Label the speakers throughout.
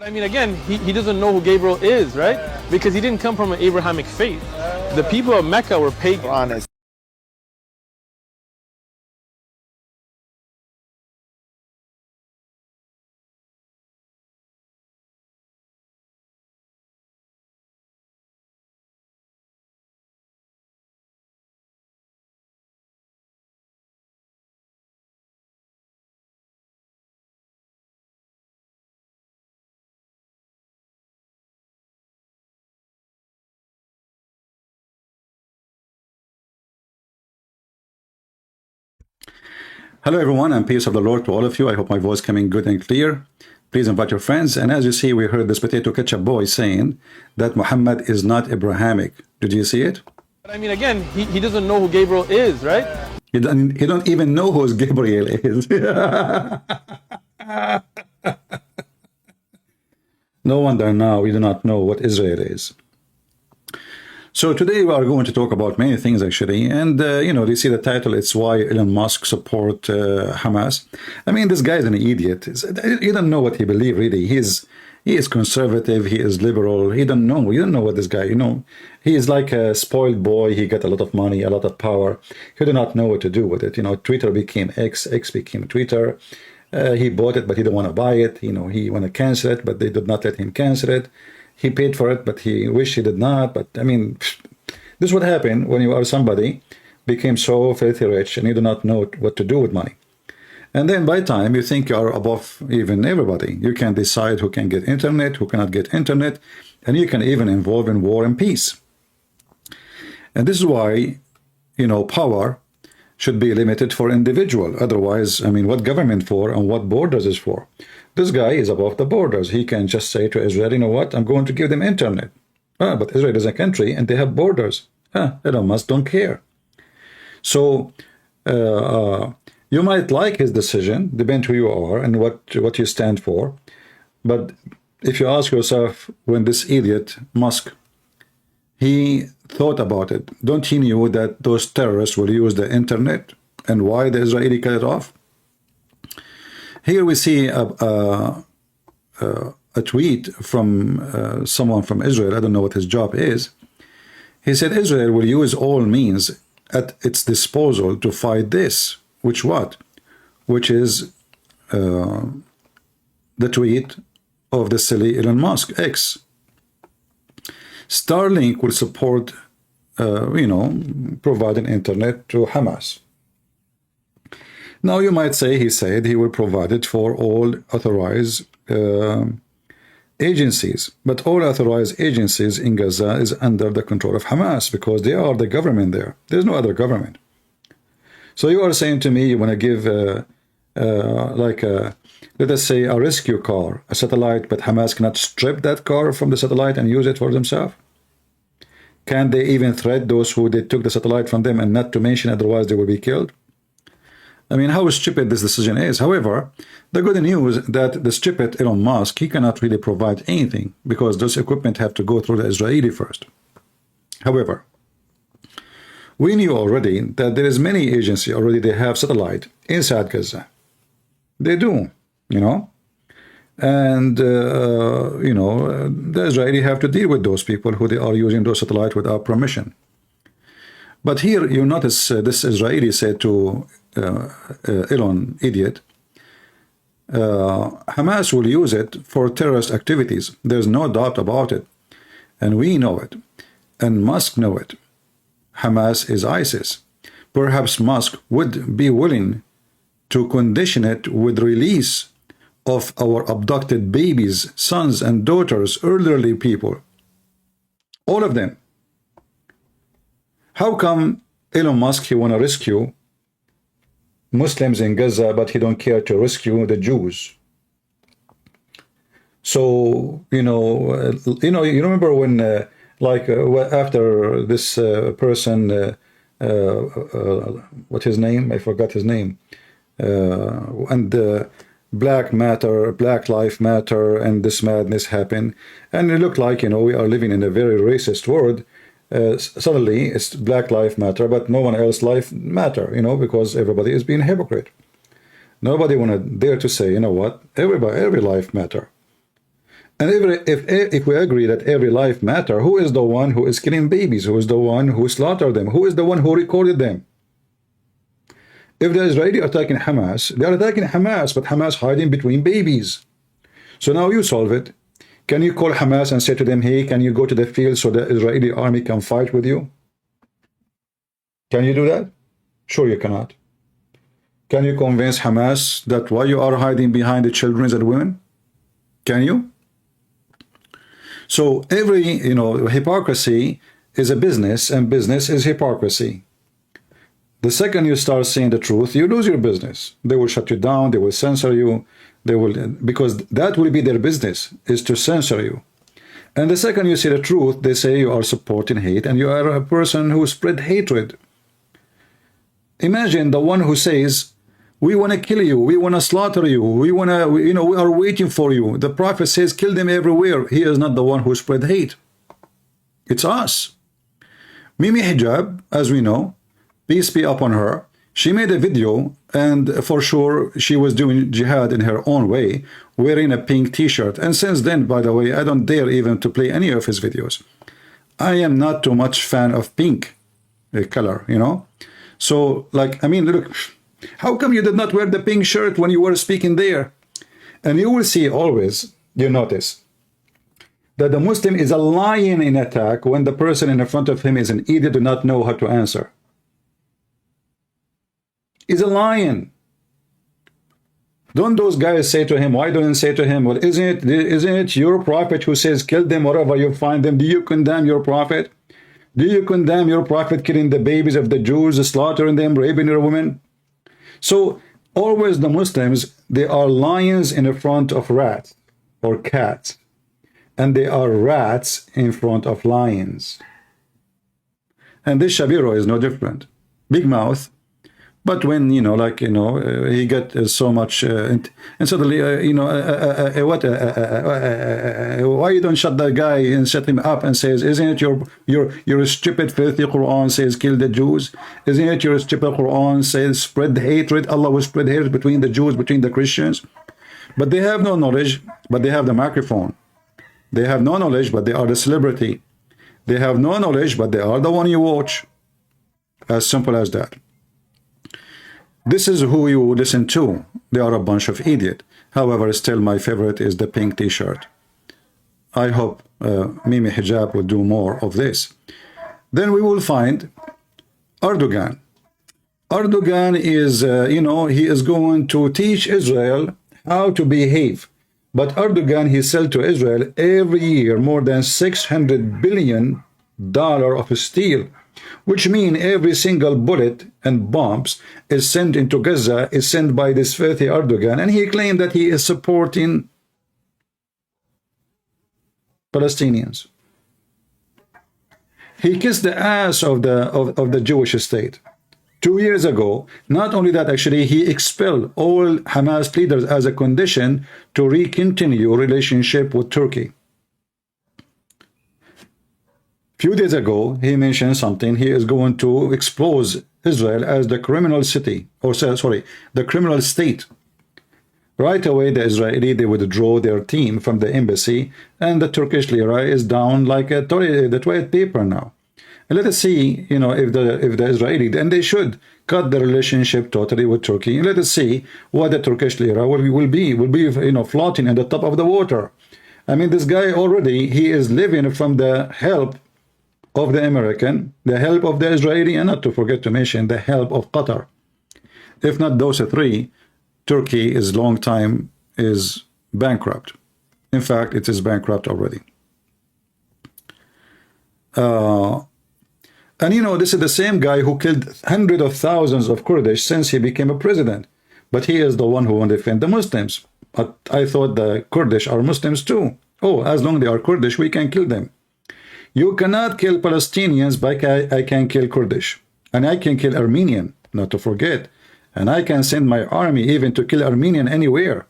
Speaker 1: But I mean, again, he doesn't know who Gabriel is, right? Because he didn't come from an Abrahamic faith. The people of Mecca were pagan.
Speaker 2: Hello everyone, and peace of the Lord to all of you. I hope my voice coming good and clear. Please invite your friends. And as you see, we heard this potato ketchup boy saying that Muhammad is not Abrahamic. Did you see it?
Speaker 1: But I mean, again, he doesn't know who Gabriel is, right?
Speaker 2: He don't even know who Gabriel is. No wonder now we do not know what Israel is. So today we are going to talk about many things actually, and you know, you see the title, it's why Elon Musk support Hamas. I mean, this guy is an idiot. You don't know what he believes really. He is conservative, he is liberal, you don't know what this guy, you know, he is like a spoiled boy. He got a lot of money, a lot of power. He do not know what to do with it. You know, Twitter became X became Twitter. He bought it, but he don't want to buy it. You know, he want to cancel it, but they did not let him cancel it. He paid for it, but he wished he did not. But I mean, this is what happened when you are somebody became so filthy rich and you do not know what to do with money. And then by time you think you are above even everybody. You can decide who can get internet, who cannot get internet, and you can even involve in war and peace. And this is why, you know, power should be limited for individual. Otherwise, I mean, what government for and what borders is for? This guy is above the borders. He can just say to Israel, you know what, I'm going to give them internet. But Israel is a country and they have borders. Elon Musk don't care. So you might like his decision, depend who you are and what you stand for. But if you ask yourself, when this idiot Musk, he thought about it, don't he knew that those terrorists will use the internet and why the Israeli cut it off? Here we see a tweet from someone from Israel. I don't know what his job is. He said Israel will use all means at its disposal to fight this. Which what? Which is the tweet of the silly Elon Musk, X. Starlink will support, you know, providing internet to Hamas. Now you might say he said he will provide it for all authorized agencies, but all authorized agencies in Gaza is under the control of Hamas because they are the government there. There's no other government. So you are saying to me you want to give let us say a rescue car, a satellite, but Hamas cannot strip that car from the satellite and use it for themselves? Can they even threat those who they took the satellite from them, and not to mention otherwise they will be killed? I mean, how stupid this decision is. However, the good news that the stupid Elon Musk, he cannot really provide anything because those equipment have to go through the Israeli first. However, we knew already that there is many agencies already, they have satellite inside Gaza. They do, you know. And, you know, the Israeli have to deal with those people who they are using those satellite without permission. But here you notice this Israeli said to Elon, idiot, Hamas will use it for terrorist activities. There's no doubt about it. And we know it. And Musk know it. Hamas is ISIS. Perhaps Musk would be willing to condition it with release of our abducted babies, sons and daughters, elderly people. All of them. How come Elon Musk, he want to rescue Muslims in Gaza, but he don't care to rescue the Jews? So, you remember when, after this person, what's his name? I forgot his name. Black Matter, Black Lives Matter, and this madness happened. And it looked like, you know, we are living in a very racist world. Suddenly it's Black Lives Matter, but no one else life matter, you know, because everybody is being a hypocrite. Nobody want to dare to say, you know what, every life matter. And if we agree that every life matter, who is the one who is killing babies? Who is the one who slaughtered them? Who is the one who recorded them? If the Israeli are attacking Hamas, they are attacking Hamas, but Hamas hiding between babies. So now you solve it. Can you call Hamas and say to them, hey, can you go to the field so the Israeli army can fight with you? Can you do that? Sure you cannot. Can you convince Hamas that why you are hiding behind the children and women? Can you? So every, hypocrisy is a business, and business is hypocrisy. The second you start saying the truth, you lose your business. They will shut you down, they will censor you, because that will be their business, is to censor you. And the second you say the truth, they say you are supporting hate and you are a person who spread hatred. Imagine the one who says, we want to kill you, we want to slaughter you, we are waiting for you. The prophet says, kill them everywhere. He is not the one who spread hate. It's us. Mimi Hijab, as we know, peace be upon her, she made a video, and for sure she was doing jihad in her own way, wearing a pink t-shirt. And since then, by the way, I don't dare even to play any of his videos. I am not too much fan of pink color, So, look, how come you did not wear the pink shirt when you were speaking there? And you will see always, you notice, that the Muslim is a lion in attack when the person in front of him is an idiot, do not know how to answer. He's a lion. Don't those guys say to him, why don't you say to him, well, isn't it your prophet who says, kill them wherever you find them? Do you condemn your prophet? Do you condemn your prophet killing the babies of the Jews, slaughtering them, raping their women? So always the Muslims, they are lions in front of rats or cats, and they are rats in front of lions. And this Shabiro is no different. Big mouth. But when, he get so much, and suddenly, why you don't shut that guy and shut him up and says, isn't it your stupid, filthy Quran says, kill the Jews? Isn't it your stupid Quran says, spread hatred? Allah will spread hatred between the Jews, between the Christians. But they have no knowledge, but they have the microphone. They have no knowledge, but they are the celebrity. They have no knowledge, but they are the one you watch. As simple as that. This is who you listen to. They are a bunch of idiots. However, still my favorite is the pink t-shirt. I hope Mimi Hijab will do more of this. Then we will find Erdugan. Erdugan is, he is going to teach Israel how to behave. But Erdogan, he sells to Israel every year more than $600 billion of steel, which means every single bullet and bombs is sent into Gaza is sent by this filthy Erdogan, and he claimed that he is supporting Palestinians. He kissed the ass of the Jewish state. 2 years ago, not only that, actually, he expelled all Hamas leaders as a condition to continue relationship with Turkey. Few days ago, he mentioned something. He is going to expose Israel as the criminal city, or sorry, the criminal state. Right away, the Israeli, they withdraw their team from the embassy, and the Turkish lira is down like the toilet paper now. And let us see, if the Israeli, and they should cut the relationship totally with Turkey. And let us see what the Turkish lira will be floating at the top of the water. I mean, this guy already, he is living from the help of the American, the help of the Israeli, and not to forget to mention the help of Qatar. If not those three, Turkey is long time is bankrupt. In fact, it is bankrupt already. And this is the same guy who killed hundreds of thousands of Kurdish since he became a president. But he is the one who will defend the Muslims. But I thought the Kurdish are Muslims too. Oh, as long as they are Kurdish, we can kill them. You cannot kill Palestinians, but I can kill Kurdish. And I can kill Armenian, not to forget. And I can send my army even to kill Armenian anywhere.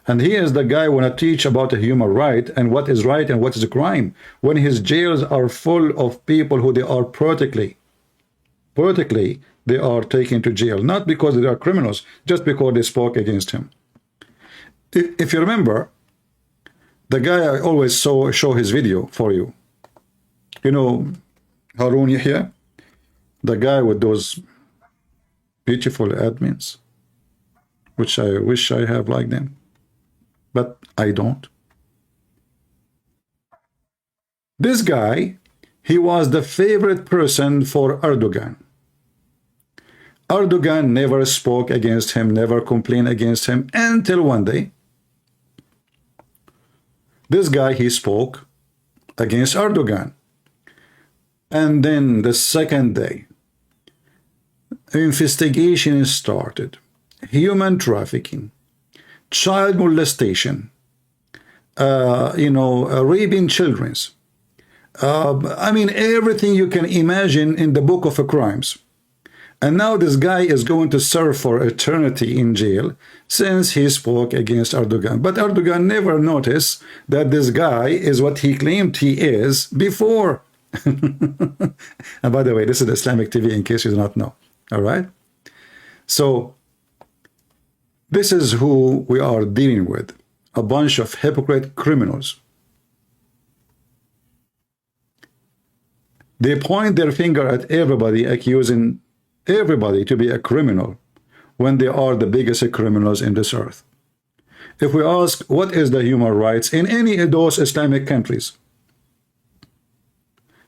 Speaker 2: And he is the guy who want to teach about a human right and what is right and what is a crime, when his jails are full of people who they are politically they are taken to jail, not because they are criminals, just because they spoke against him. If you remember, The guy I always show his video for you. You know, Harun Yahya, the guy with those beautiful admins, which I wish I have like them, but I don't. This guy, he was the favorite person for Erdugan. Erdogan never spoke against him, never complained against him, until one day, this guy, he spoke against Erdogan. And then the second day, investigation started. Human trafficking, child molestation, raping children. I mean, everything you can imagine in the book of crimes. And now this guy is going to serve for eternity in jail since he spoke against Erdogan. But Erdogan never noticed that this guy is what he claimed he is before. And by the way, this is Islamic TV in case you do not know. All right? So, this is who we are dealing with. A bunch of hypocrite criminals. They point their finger at everybody, accusing everybody to be a criminal when they are the biggest criminals in this earth. If we ask what is the human rights in any of those Islamic countries,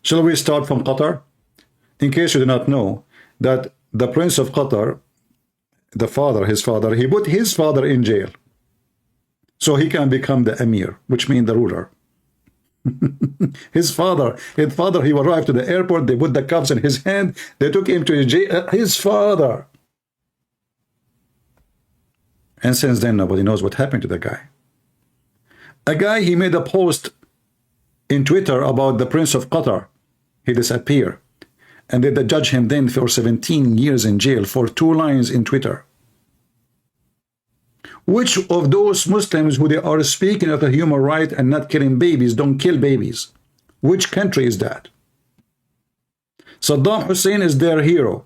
Speaker 2: shall we start from Qatar? In case you do not know, that the Prince of Qatar, his father, he put his father in jail so he can become the Emir, which means the ruler. his father, he arrived to the airport, they put the cuffs in his hand, they took him to his jail, his father. And since then, nobody knows what happened to the guy. A guy, he made a post in Twitter about the Prince of Qatar. He disappeared. And they judge him then for 17 years in jail for 2 lines in Twitter. Which of those Muslims who they are speaking of the human right and not killing babies don't kill babies? Which country is that? Saddam Hussein is their hero.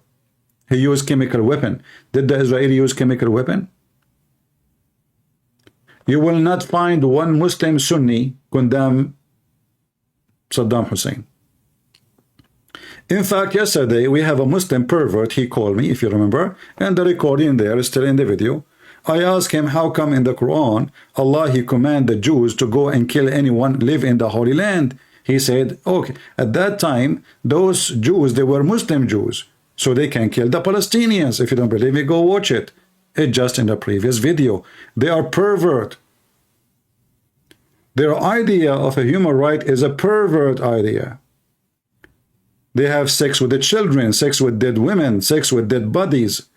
Speaker 2: He used chemical weapon. Did the Israeli use chemical weapon? You will not find one Muslim Sunni condemn Saddam Hussein. In fact, yesterday we have a Muslim pervert, he called me, if you remember, and the recording there is still in the video. I asked him how come in the Quran, Allah, he command the Jews to go and kill anyone live in the Holy Land. He said, okay, at that time, those Jews, they were Muslim Jews, so they can kill the Palestinians. If you don't believe me, go watch it. It's just in the previous video. They are pervert. Their idea of a human right is a pervert idea. They have sex with the children, sex with dead women, sex with dead bodies,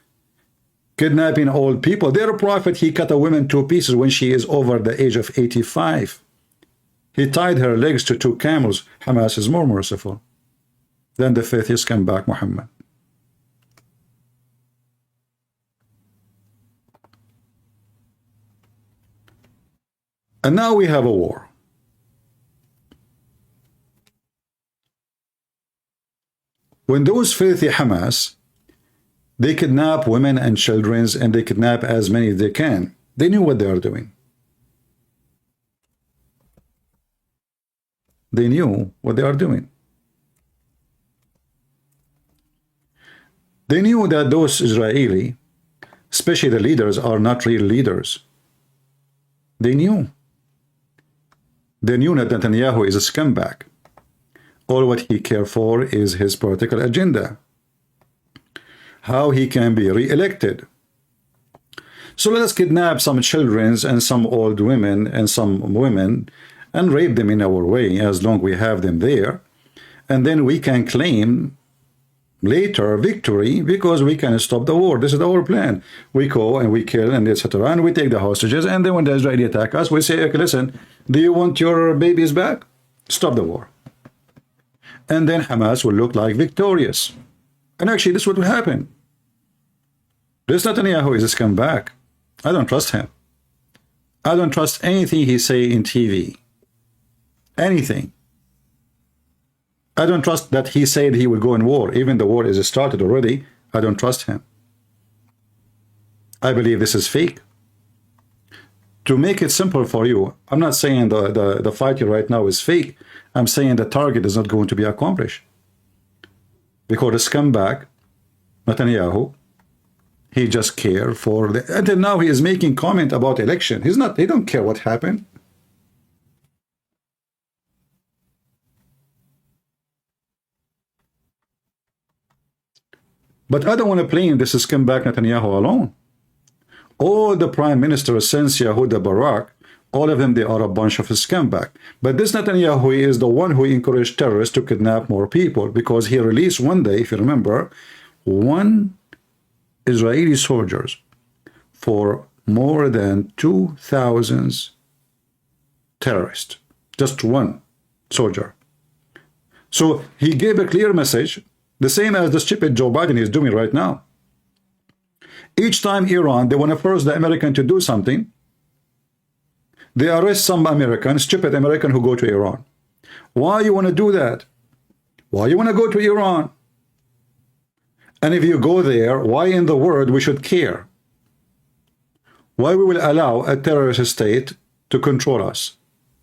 Speaker 2: kidnapping old people. Their prophet, he cut a woman to pieces when she is over the age of 85. He tied her legs to 2 camels. Hamas is more merciful than the faithists come back, Muhammad. And now we have a war. When those filthy Hamas, they kidnap women and children, and they kidnap as many as they can, they knew what they are doing. They knew what they are doing. They knew that those Israeli, especially the leaders, are not real leaders. They knew. They knew that Netanyahu is a scumbag. All what he cares for is his political agenda. How he can be re-elected. So let us kidnap some children and some old women and some women and rape them in our way as long as we have them there. And then we can claim later victory because we can stop the war. This is our plan. We go and we kill and etc. And we take the hostages. And then when the Israeli attack us, we say, okay, listen, do you want your babies back? Stop the war. And then Hamas will look like victorious. And actually, this is what will happen. This Netanyahu is a scumbag. I don't trust him. I don't trust anything he say in TV. Anything. I don't trust that he said he will go in war. Even the war is started already. I don't trust him. I believe this is fake. to make it simple for you, I'm not saying the fight right now is fake. I'm saying the target is not going to be accomplished. Because the scumbag, Netanyahu, he just care for the, until now he is making comment about election. He don't care what happened. But I don't want to blame this scumbag Netanyahu alone. All the prime ministers since Yehuda Barak, all of them, they are a bunch of scumbag. But this Netanyahu is the one who encouraged terrorists to kidnap more people, because he released one day, if you remember, 1 Israeli soldiers for more than 2,000 terrorists. Just one soldier. So he gave a clear message, the same as the stupid Joe Biden is doing right now. Each time Iran, they want to force the American to do something, they arrest some American, stupid American who go to Iran. Why you want to do that? Why you want to go to Iran? And if you go there, why in the world we should care? Why we will allow a terrorist state to control us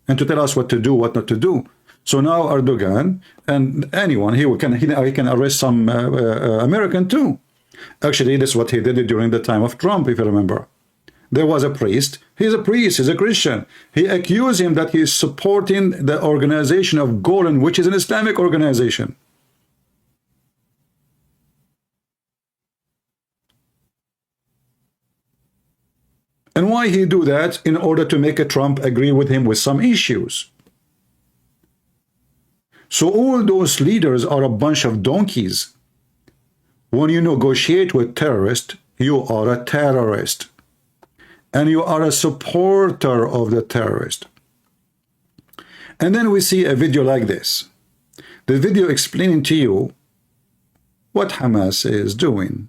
Speaker 2: and to tell us what to do, what not to do? So now Erdugan and anyone, he can arrest some American too. Actually, this is what he did during the time of Trump, if you remember. There was a priest. He's a priest. He's a Christian. He accused him that he is supporting the organization of Golan, which is an Islamic organization. And why he do that? In order to make a Trump agree with him with some issues. So all those leaders are a bunch of donkeys. When you negotiate with terrorists, you are a terrorist. And you are a supporter of the terrorist. And then we see a video like this. The video explaining to you what Hamas is doing.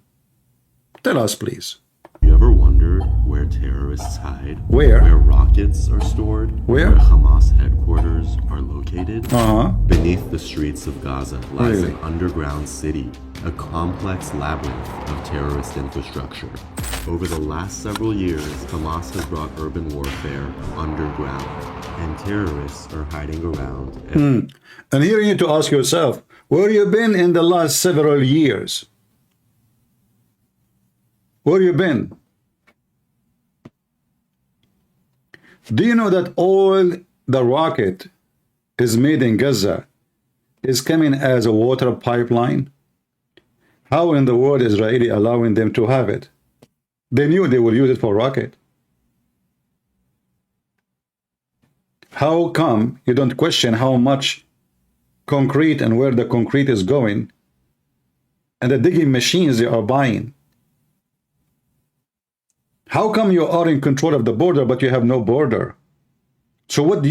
Speaker 2: Tell us, please.
Speaker 3: You ever wondered where terrorists hide?
Speaker 2: Where?
Speaker 3: Where rockets are stored?
Speaker 2: Where?
Speaker 3: Where Hamas headquarters are located?
Speaker 2: Uh-huh.
Speaker 3: Beneath the streets of Gaza lies
Speaker 2: Really?
Speaker 3: an underground city, a complex labyrinth of terrorist infrastructure. Over the last several years, Hamas has brought urban warfare underground, and terrorists are hiding around.
Speaker 2: And here you need to ask yourself, where you been in the last several years? Where you been? Do you know that all the rocket is made in Gaza is coming as a water pipeline? How in the world is Israeli allowing them to have it? They knew they will use it for rocket. How come you don't question how much concrete and where the concrete is going and the digging machines they are buying? How come you are in control of the border but you have no border? So do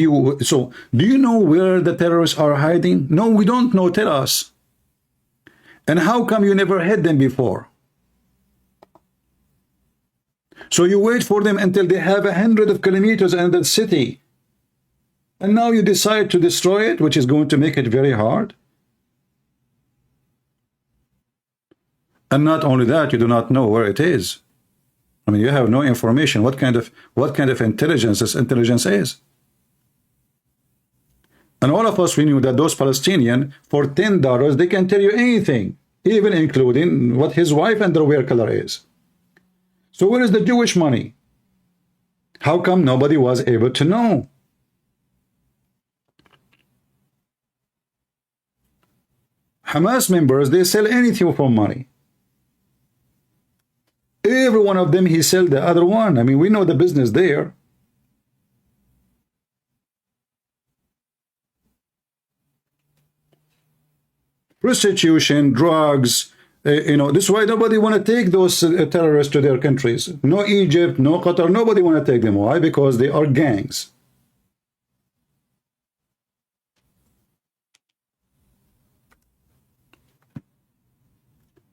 Speaker 2: you know where the terrorists are hiding? No, we don't know. Tell us. And how come you never had them before? So you wait for them until they have 100 kilometers in the city. And now you decide to destroy it, which is going to make it very hard. And not only that, you do not know where it is. I mean, you have no information what kind of intelligence this intelligence is. And all of us, we knew that those Palestinians, for $10, they can tell you anything, even including what his wife underwear color is. So where is the Jewish money? How come nobody was able to know? Hamas members, they sell anything for money. Every one of them, he sell the other one. I mean, we know the business there. Prostitution, drugs, this is why nobody want to take those terrorists to their countries. No Egypt, no Qatar, nobody want to take them. Why? Because they are gangs.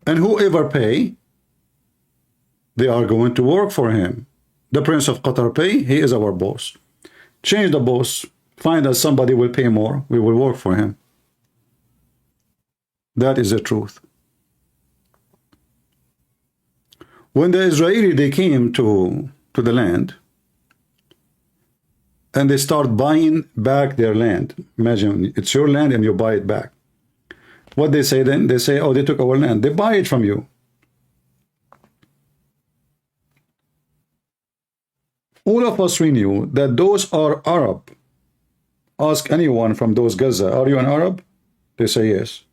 Speaker 2: And whoever pay, they are going to work for him. The Prince of Qatar pay, he is our boss. Change the boss, find us somebody will pay more, we will work for him. That is the truth. When the Israeli, they came to the land, and they start buying back their land. Imagine it's your land and you buy it back. What they say then? They say, oh, they took our land. They buy it from you. All of us, we knew that those are Arab. Ask anyone from those Gaza, are you an Arab? They say yes.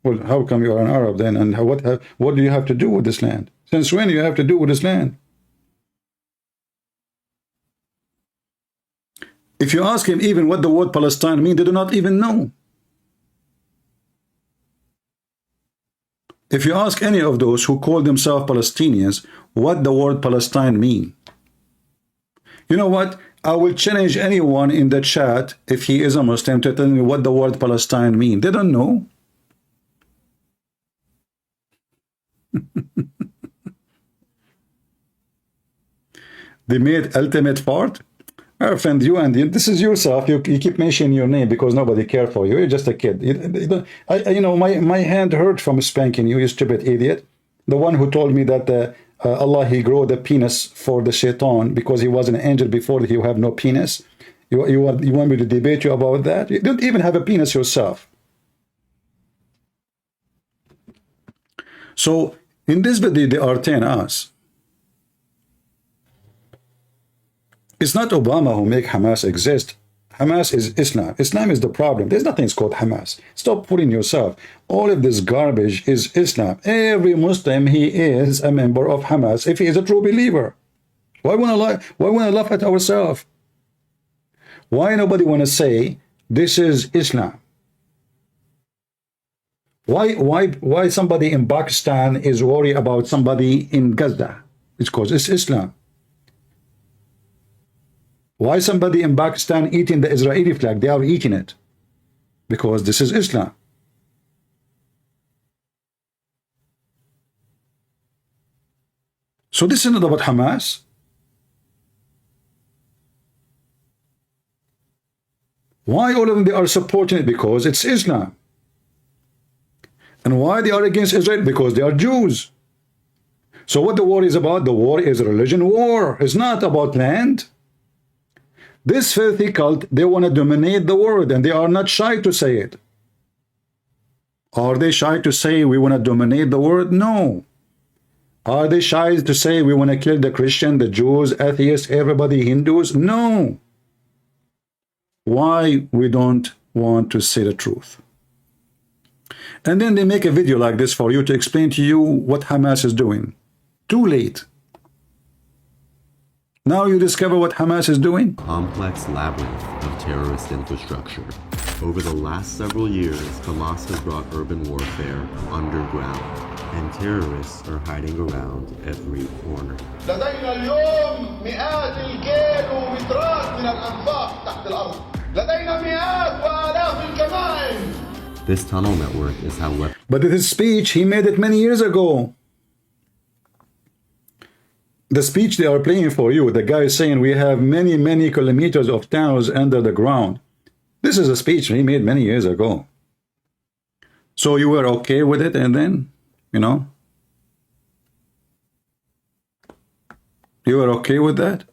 Speaker 2: Well, how come you are an Arab then? And what do you have to do with this land? Since when do you have to do with this land? If you ask him even what the word Palestine means, they do not even know. If you ask any of those who call themselves Palestinians what the word Palestine means, you know what? I will challenge anyone in the chat, if he is a Muslim, to tell me what the word Palestine means. They don't know. They made ultimate part. Our friend, you and this is yourself. You keep mentioning your name because nobody cares for you. You're just a kid. You know, my hand hurt from spanking you, you stupid idiot. The one who told me that Allah, he grew the penis for the shaitan because he was an angel before he have no penis. You want me to debate you about that? You don't even have a penis yourself. So in this video, they are telling us it's not Obama who make Hamas exist. Hamas is Islam. Islam is the problem. There's nothing called Hamas. Stop fooling yourself. All of this garbage is Islam. Every Muslim, he is a member of Hamas if he is a true believer. Why want to laugh at ourselves? Why nobody want to say this is Islam? Why somebody in Pakistan is worried about somebody in Gaza? It's because it's Islam. Why somebody in Pakistan eating the Israeli flag? They are eating it because this is Islam. So this is not about Hamas. Why all of them they are supporting it? Because it's Islam. And why they are against Israel? Because they are Jews. So what the war is about? The war is a religion war. It's not about land. This filthy cult, they want to dominate the world, and they are not shy to say it. Are they shy to say we want to dominate the world? No. Are they shy to say we want to kill the Christian, the Jews, atheists, everybody, Hindus? No. Why we don't want to say the truth? And then they make a video like this for you to explain to you what Hamas is doing. Too late. Now you discover what Hamas is doing?
Speaker 3: Complex labyrinth of terrorist infrastructure. Over the last several years, Hamas has brought urban warfare underground, and terrorists are hiding around every corner.
Speaker 4: لدينا اليوم مئات الكيلومترات من الأنفاق تحت الأرض. لدينا مئات وآلاف الكمائن.
Speaker 3: This tunnel network is how weapons.
Speaker 2: But this speech, he made it many years ago. The speech they are playing for you, the guy is saying we have many, many kilometers of tunnels under the ground. This is a speech he made many years ago. So you were okay with it, and then, you know, you were okay with that?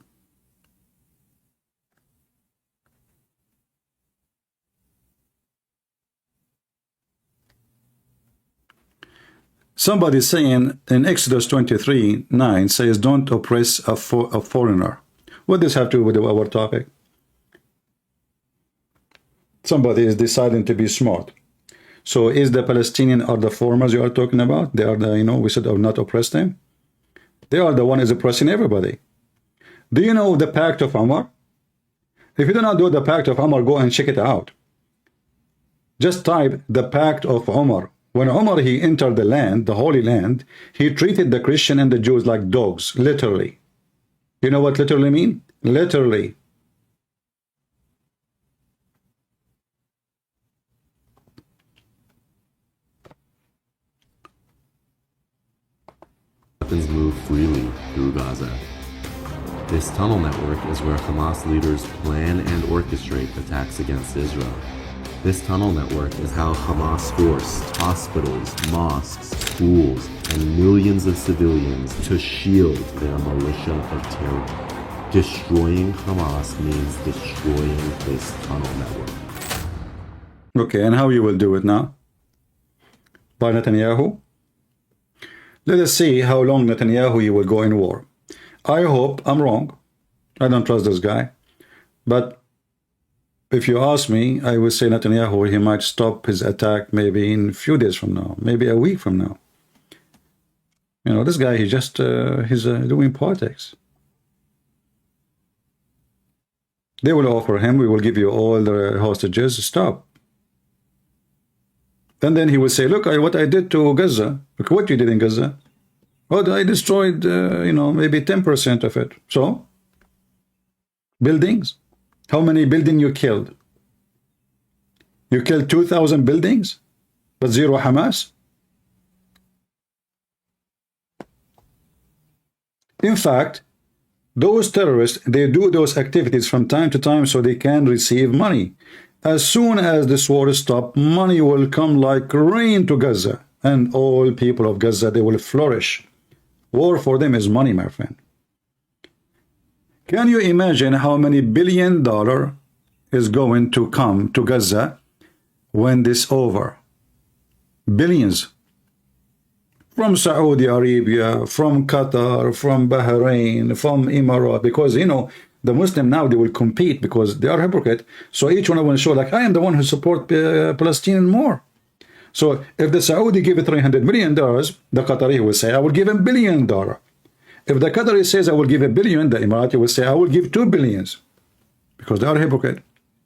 Speaker 2: Somebody saying in Exodus 23:9 says, don't oppress a foreigner. What does this have to do with our topic? Somebody is deciding to be smart. So is the Palestinian or the foreigners you are talking about? They are the, you know, we said not oppress them. They are the one is oppressing everybody. Do you know the Pact of Umar? If you do not do the Pact of Umar, go and check it out. Just type the Pact of Umar. When Umar, he entered the land, the Holy Land, he treated the Christian and the Jews like dogs, literally. You know what literally mean? Literally.
Speaker 3: Weapons move freely through Gaza. This tunnel network is where Hamas leaders plan and orchestrate attacks against Israel. This tunnel network is how Hamas forced hospitals, mosques, schools, and millions of civilians to shield their militia of terror. Destroying Hamas means destroying this tunnel network.
Speaker 2: Okay, and how you will do it now? By Netanyahu? Let us see how long Netanyahu will go in war. I hope I'm wrong. I don't trust this guy. But if you ask me, I would say Netanyahu, he might stop his attack maybe in a few days from now, maybe a week from now. You know, this guy, he's just he's doing politics. They will offer him, we will give you all the hostages, stop. And then he will say, look, what I did to Gaza. Look what you did in Gaza. Well, I destroyed, you know, maybe 10% of it. So, buildings. How many buildings you killed? You killed 2,000 buildings, but zero Hamas? In fact, those terrorists, they do those activities from time to time so they can receive money. As soon as this war stops, money will come like rain to Gaza, and all people of Gaza, they will flourish. War for them is money, my friend. Can you imagine how many $1 billion is going to come to Gaza when this over? Billions. From Saudi Arabia, from Qatar, from Bahrain, from Emirates, because, you know, the Muslim now, they will compete because they are hypocrite. So each one will show, like, I am the one who support Palestinian more. So if the Saudi give $300 million, the Qatari will say, I will give $1 billion. If the Qatari says, I will give $1 billion, the Emirati will say, I will give $2 billion. Because they are hypocrite.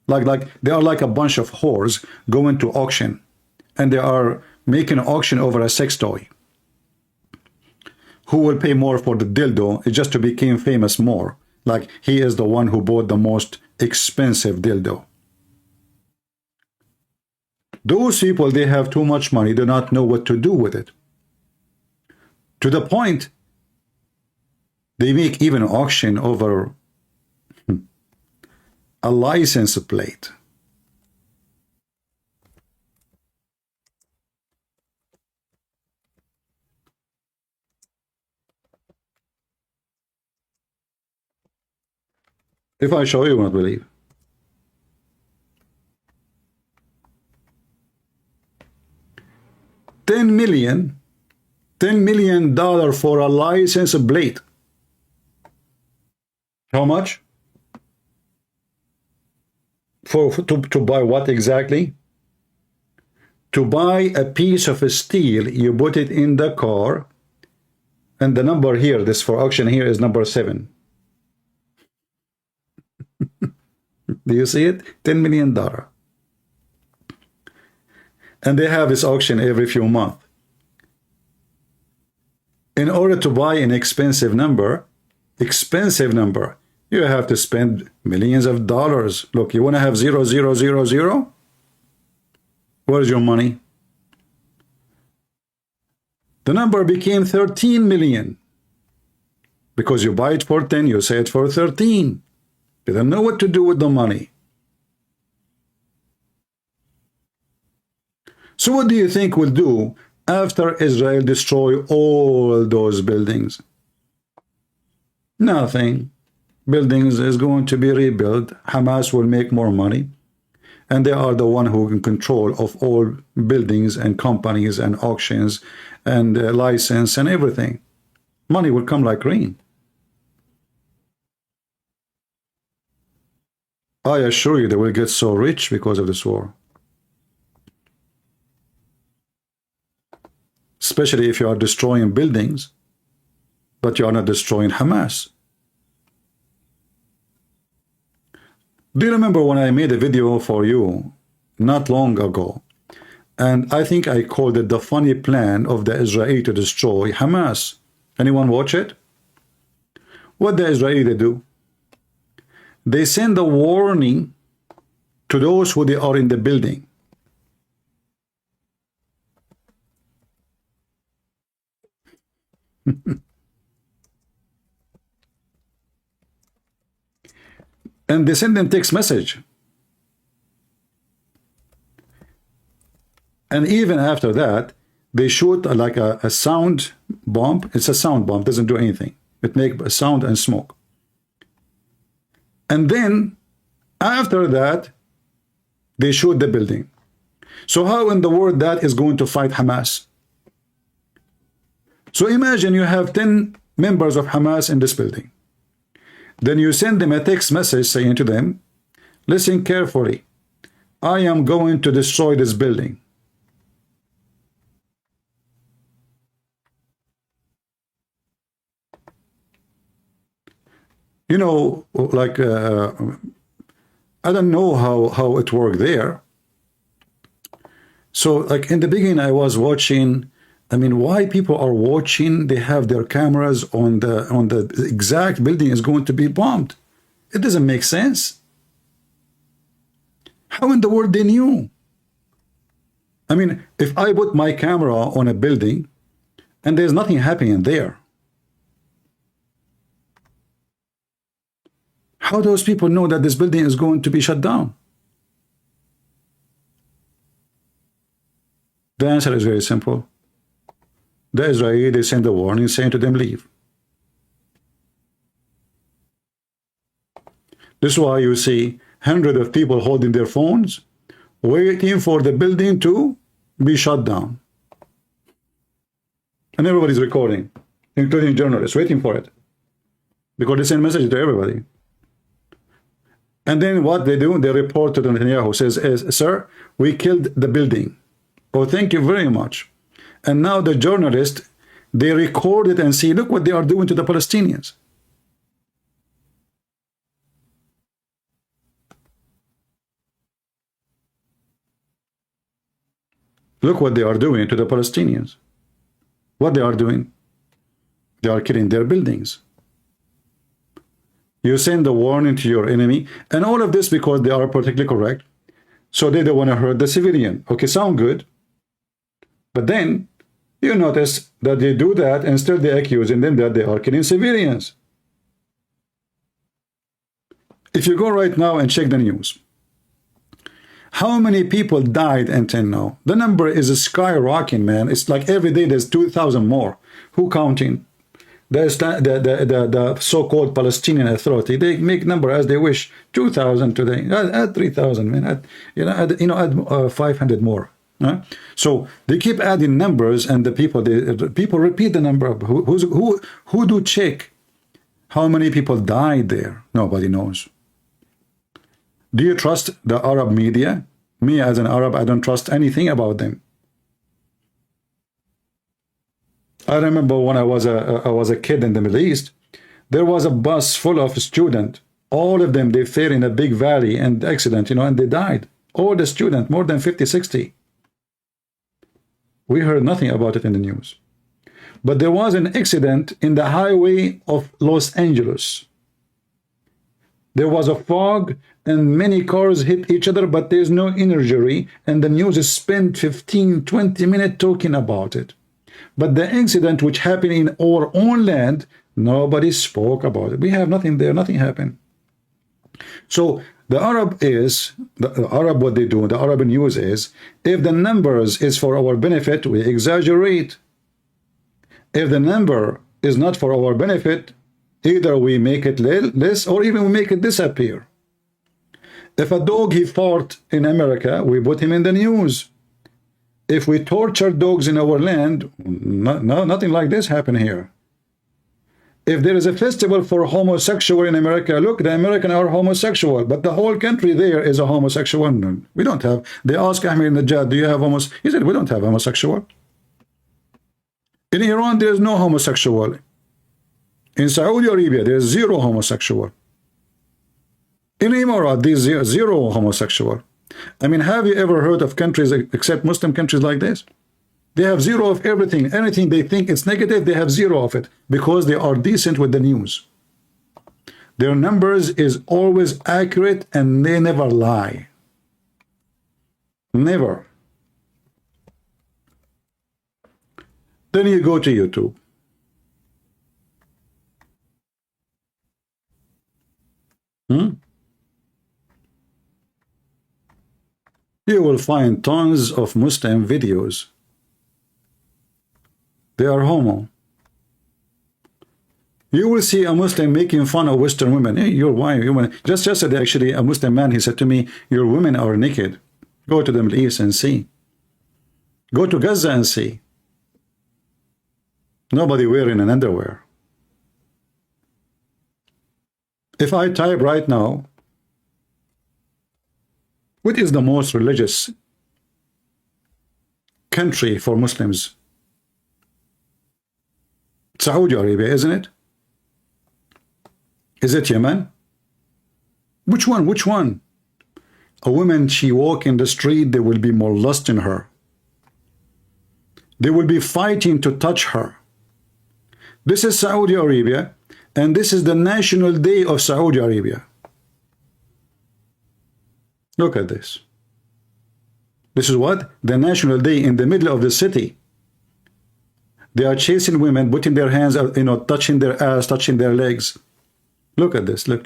Speaker 2: Like they are like a bunch of whores going to auction. And they are making an auction over a sex toy. Who will pay more for the dildo is just to become famous more. Like he is the one who bought the most expensive dildo. Those people, they have too much money, do not know what to do with it. To the point, they make even an auction over a license plate. If I show you, you won't believe. $10 million for a license plate. How much? To buy what exactly? To buy a piece of steel, you put it in the car, and the number here, this for auction here, is number 7. Do you see it? $10 million. And they have this auction every few months. In order to buy an expensive number, you have to spend millions of dollars. Look, you want to have 0000? Where's your money? The number became 13 million. Because you buy it for 10, you say it for 13. They don't know what to do with the money. So what do you think we'll do after Israel destroy all those buildings? Nothing. Buildings is going to be rebuilt. Hamas will make more money. And they are the one who can control of all buildings and companies and auctions and license and everything. Money will come like rain. I assure you they will get so rich because of this war. Especially if you are destroying buildings, but you are not destroying Hamas. Do you remember when I made a video for you not long ago? And I think I called it the funny plan of the Israeli to destroy Hamas. Anyone watch it? What the Israeli do? They send a warning to those who they are in the building. And they send them text message. And even after that, they shoot like a sound bomb. It's a sound bomb, doesn't do anything. It makes a sound and smoke. And then after that, they shoot the building. So how in the world that is going to fight Hamas? So imagine you have 10 members of Hamas in this building. Then you send them a text message saying to them, listen carefully, I am going to destroy this building. You know, like, I don't know how it worked there. So like in the beginning, I was watching, I mean, why people are watching, they have their cameras on the exact building is going to be bombed. It doesn't make sense. How in the world they knew? I mean, if I put my camera on a building and there's nothing happening there, how those people know that this building is going to be shut down? The answer is very simple. The Israelis send a warning saying to them, leave. This is why you see hundreds of people holding their phones, waiting for the building to be shut down. And everybody's recording, including journalists, waiting for it. Because they send messages to everybody. And then what they do, they report to Netanyahu, says, sir, we killed the building. Oh, thank you very much. And now the journalists, they record it and see, look what they are doing to the Palestinians. Look what they are doing to the Palestinians. What they are doing? They are killing their buildings. You send a warning to your enemy, and all of this because they are politically correct, so they don't want to hurt the civilian. Okay, sound good. But then you notice that they do that and still they're accusing them that they are killing civilians. If you go right now and check the news, how many people died until now? The number is skyrocketing, man. It's like every day there's 2,000 more. Who counting? There's the so-called Palestinian Authority. They make number as they wish. 2,000 today. Add 3,000, man. Add 500 more. So they keep adding numbers, and the people repeat the number. Who do check how many people died there? Nobody knows. Do you trust the Arab media? Me as an Arab, I don't trust anything about them. I remember when I was a kid in the Middle East, there was a bus full of students. All of them, they fell in a big valley and accident, and they died. All the students, more than 50, 60. We heard nothing about it in the news. But there was an accident in the highway of Los Angeles. There was a fog and many cars hit each other, but there's no injury, and the news is spent 15, 20 minutes talking about it. But the incident which happened in our own land, nobody spoke about it. We have nothing there, nothing happened. So the Arab what they do, the Arab news is, if the numbers is for our benefit, we exaggerate. If the number is not for our benefit, either we make it less or even we make it disappear. If a dog he fought in America, we put him in the news. If we torture dogs in our land, nothing like this happen here. If there is a festival for homosexual in America, look, the Americans are homosexual, but the whole country there is a homosexual. We don't have. They ask Ahmadinejad, do you have homosexual? He said, we don't have homosexual. In Iran, there is no homosexual. In Saudi Arabia, there is zero homosexual. In Emirat, there is zero homosexual. I mean, have you ever heard of countries except Muslim countries like this? They have zero of everything. Anything they think it's negative, they have zero of it because they are decent with the news. Their numbers is always accurate and they never lie. Never. Then you go to YouTube. You will find tons of Muslim videos. They are homo. You will see a Muslim making fun of Western women. Hey, you're why you want just yesterday actually a Muslim man, he said to me, your women are naked. Go to the Middle East and see. Go to Gaza and see. Nobody wearing an underwear. If I type right now, what is the most religious country for Muslims? Saudi Arabia, isn't it? Is it Yemen? Which one? Which one? A woman, she walk in the street, there will be more lust in her. They will be fighting to touch her. This is Saudi Arabia, and this is the national day of Saudi Arabia. Look at this. This is what? The national day in the middle of the city. They are chasing women, putting their hands out, touching their ass, touching their legs. Look at this. Look.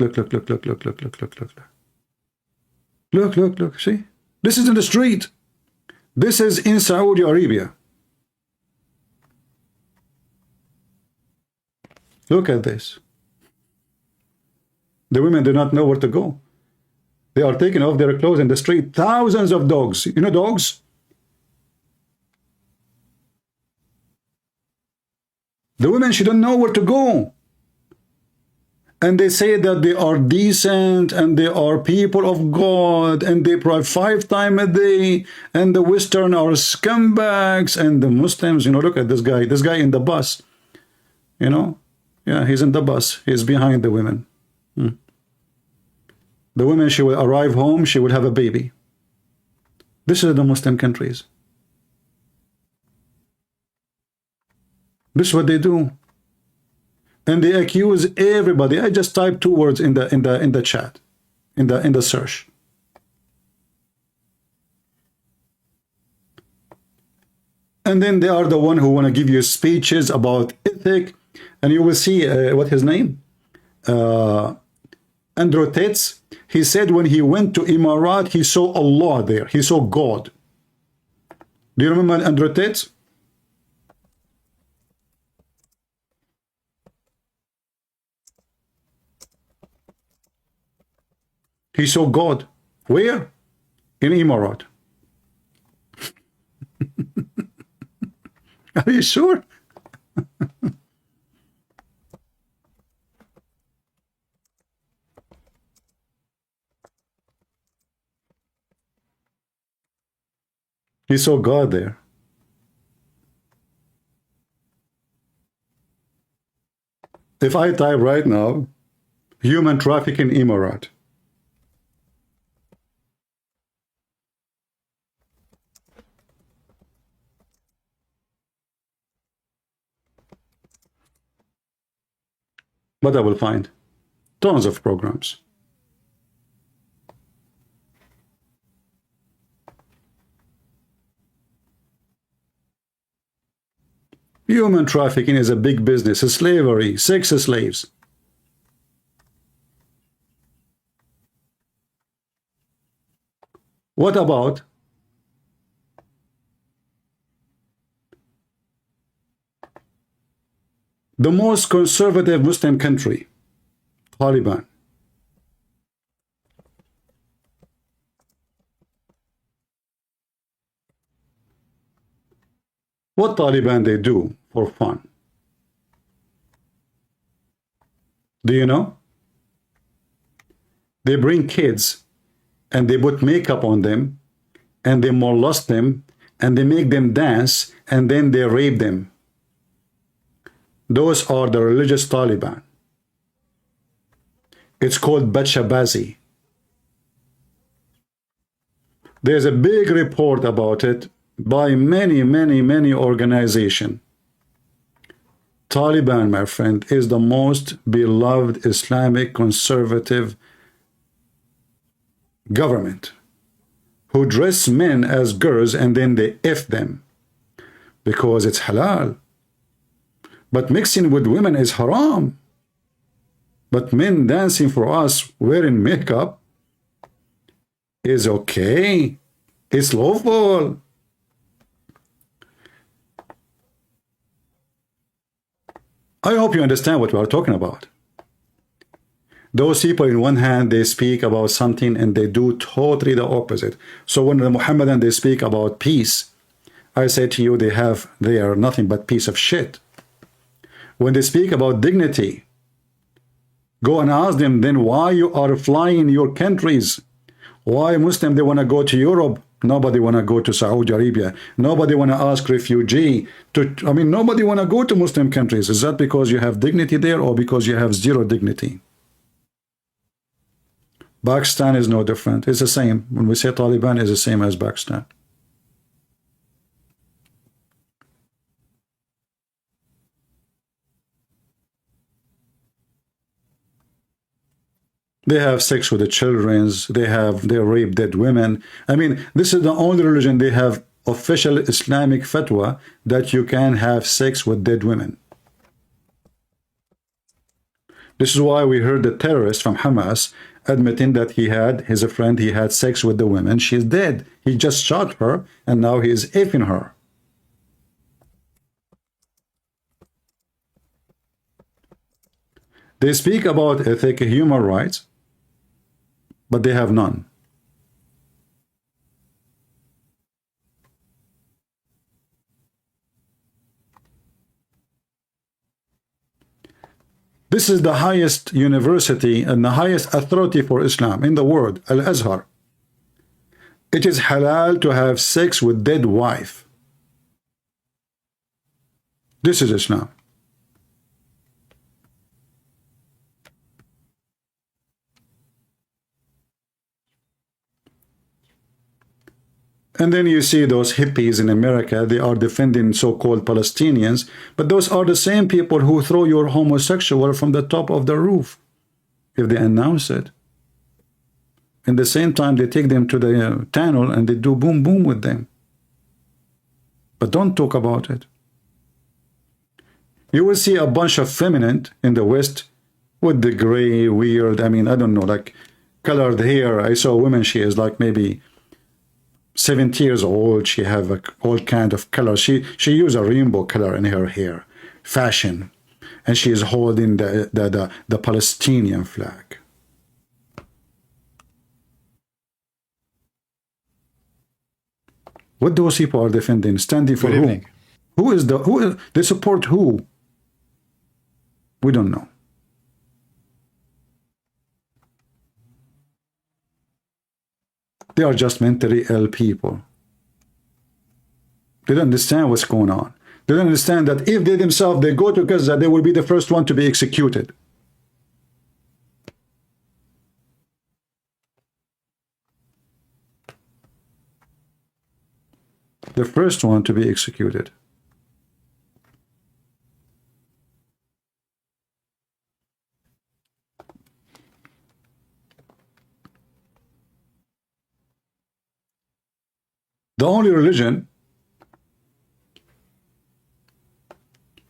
Speaker 2: Look. See? This is in the street. This is in Saudi Arabia. Look at this. The women do not know where to go. They are taking off their clothes in the street. Thousands of dogs. You know dogs? The women, she don't know where to go. And they say that they are decent and they are people of God and they pray 5 times a day and the Western are scumbags and the Muslims, look at this guy in the bus, yeah, he's in the bus, he's behind the women. The women, she will arrive home, she will have a baby. This is the Muslim countries. This is what they do. And they accuse everybody. I just typed 2 words in the chat, in the search. And then they are the one who want to give you speeches about ethic, and you will see what his name, Andrew Tate. He said when he went to Emirat, he saw Allah there. He saw God. Do you remember Andrew Tate? He saw God. Where? In Emirat. Are you sure? He saw God there. If I type right now, human trafficking Emirat, but I will find tons of programs. Human trafficking is a big business. Slavery, sex slaves. What about the most conservative Muslim country, Taliban? What Taliban they do for fun? Do you know? They bring kids and they put makeup on them and they molest them and they make them dance and then they rape them. Those are the religious Taliban. It's called Bachabazi. There's a big report about it by many organizations. Taliban, my friend, is the most beloved Islamic conservative government who dress men as girls and then they F them because it's halal. But mixing with women is haram. But men dancing for us wearing makeup is okay. It's lawful. I hope you understand what we are talking about. Those people, in one hand, they speak about something and they do totally the opposite. So when the Muhammadan, they speak about peace, I say to you, they are nothing but piece of shit. When they speak about dignity, go and ask them then why you are flying your countries. Why Muslim, they want to go to Europe. Nobody want to go to Saudi Arabia. Nobody want to ask refugee to, I mean, nobody want to go to Muslim countries. Is that because you have dignity there or because you have zero dignity? Pakistan is no different. It's the same. When we say Taliban, it's the same as Pakistan. They have sex with the children. They rape dead women. I mean, this is the only religion they have official Islamic fatwa that you can have sex with dead women. This is why we heard the terrorist from Hamas admitting that he had sex with the woman. She's dead. He just shot her and now he is effing her. They speak about ethic, human rights, but they have none. This is the highest university and the highest authority for Islam in the world, Al-Azhar. It is halal to have sex with dead wife. This is Islam. And then you see those hippies in America, they are defending so-called Palestinians, but those are the same people who throw your homosexual from the top of the roof, if they announce it. In the same time, they take them to the tunnel and they do boom boom with them. But don't talk about it. You will see a bunch of feminine in the West with the gray, weird, I mean, I don't know, like colored hair. I saw a woman, she is like maybe 70 years old. She have all kind of color. She use a rainbow color in her hair, fashion, and she is holding the Palestinian flag. What those people are defending, standing for who? Who they support who? We don't know. They are just mentally ill people. They don't understand what's going on. They don't understand that if they themselves, they go to Gaza, they will be the first one to be executed. The first one to be executed. The only religion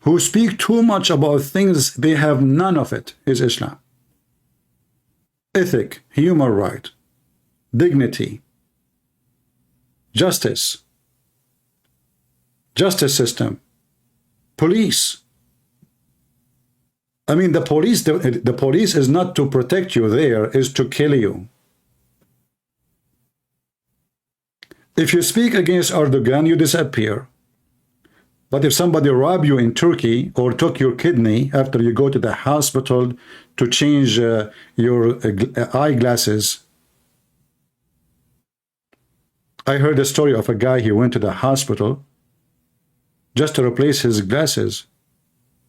Speaker 2: who speak too much about things they have none of it is Islam. Ethic, human right, dignity, justice system, police. I mean, the police is not to protect you there, is to kill you. If you speak against Erdugan, you disappear. But if somebody robbed you in Turkey or took your kidney after you go to the hospital to change your eyeglasses. I heard a story of a guy, he went to the hospital just to replace his glasses.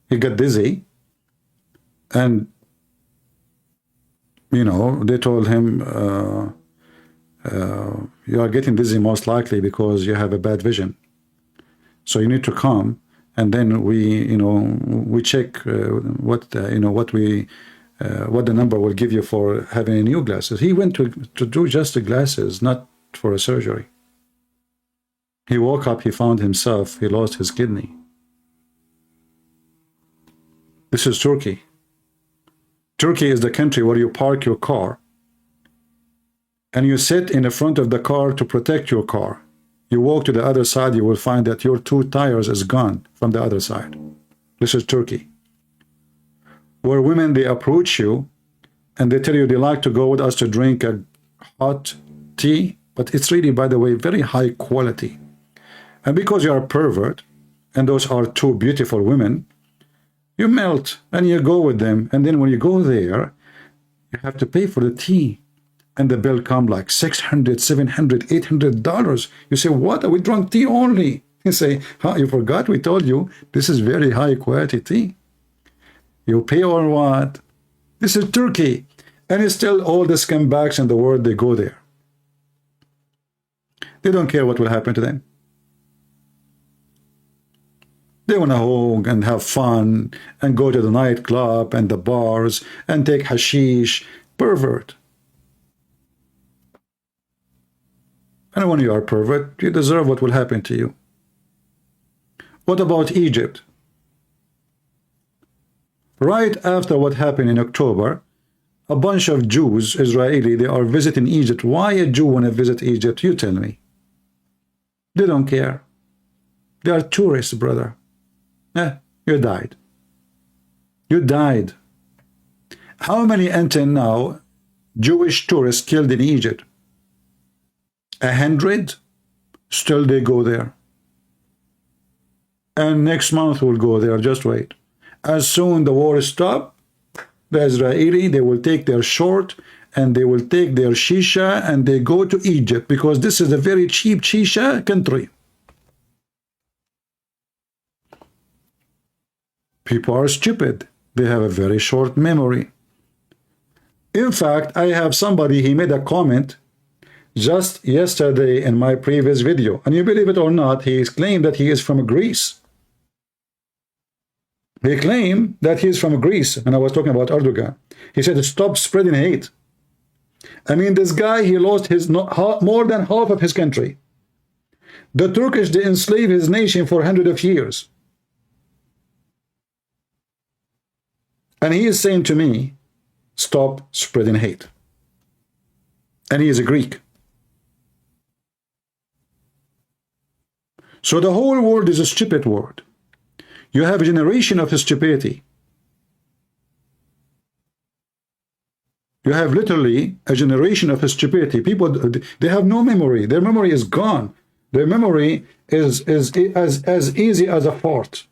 Speaker 2: He got dizzy. And, you know, they told him, you are getting dizzy most likely because you have a bad vision. So you need to come, and then we check what the number will give you for having new glasses. He went to do just the glasses, not for a surgery. He woke up, he found himself, he lost his kidney. This is Turkey. Turkey is the country where you park your car and you sit in the front of the car to protect your car. You walk to the other side, you will find that your two tires is gone from the other side. This is Turkey. where women, they approach you and they tell you they like to go with us to drink a hot tea, but it's really, by the way, very high quality. And because you are a pervert, and those are two beautiful women, you melt and you go with them. And then when you go there, you have to pay for the tea. And the bill come like $600, $700, $800. You say, what? We drunk tea only. You say, huh, you forgot we told you this is very high quality tea. You pay or what? This is Turkey. And it's still all the scumbags in the world, they go there. They don't care what will happen to them. They want to hog and have fun and go to the nightclub and the bars and take hashish. Pervert. And when you are pervert, you deserve what will happen to you. What about Egypt? Right after what happened in October, a bunch of Jews, Israeli, they are visiting Egypt. Why a Jew want to visit Egypt? You tell me. They don't care. They are tourists, brother. You died. You died. How many until now Jewish tourists killed in Egypt? 100? Still they go there. And next month we'll go there, just wait. As soon the war stops, the Israeli, they will take their short and they will take their shisha and they go to Egypt because this is a very cheap shisha country. People are stupid. They have a very short memory. In fact, I have somebody, he made a comment just yesterday in my previous video. And you believe it or not, he claimed that he is from Greece. He claimed that he is from Greece. And I was talking about Erdugan. He said, stop spreading hate. I mean, this guy, he lost his more than half of his country. The Turkish, they enslaved his nation for hundreds of years. And he is saying to me, stop spreading hate. And he is a Greek. So the whole world is a stupid world. You have a generation of stupidity. You have literally a generation of stupidity. People, they have no memory. Their memory is gone. Their memory is as easy as a fart.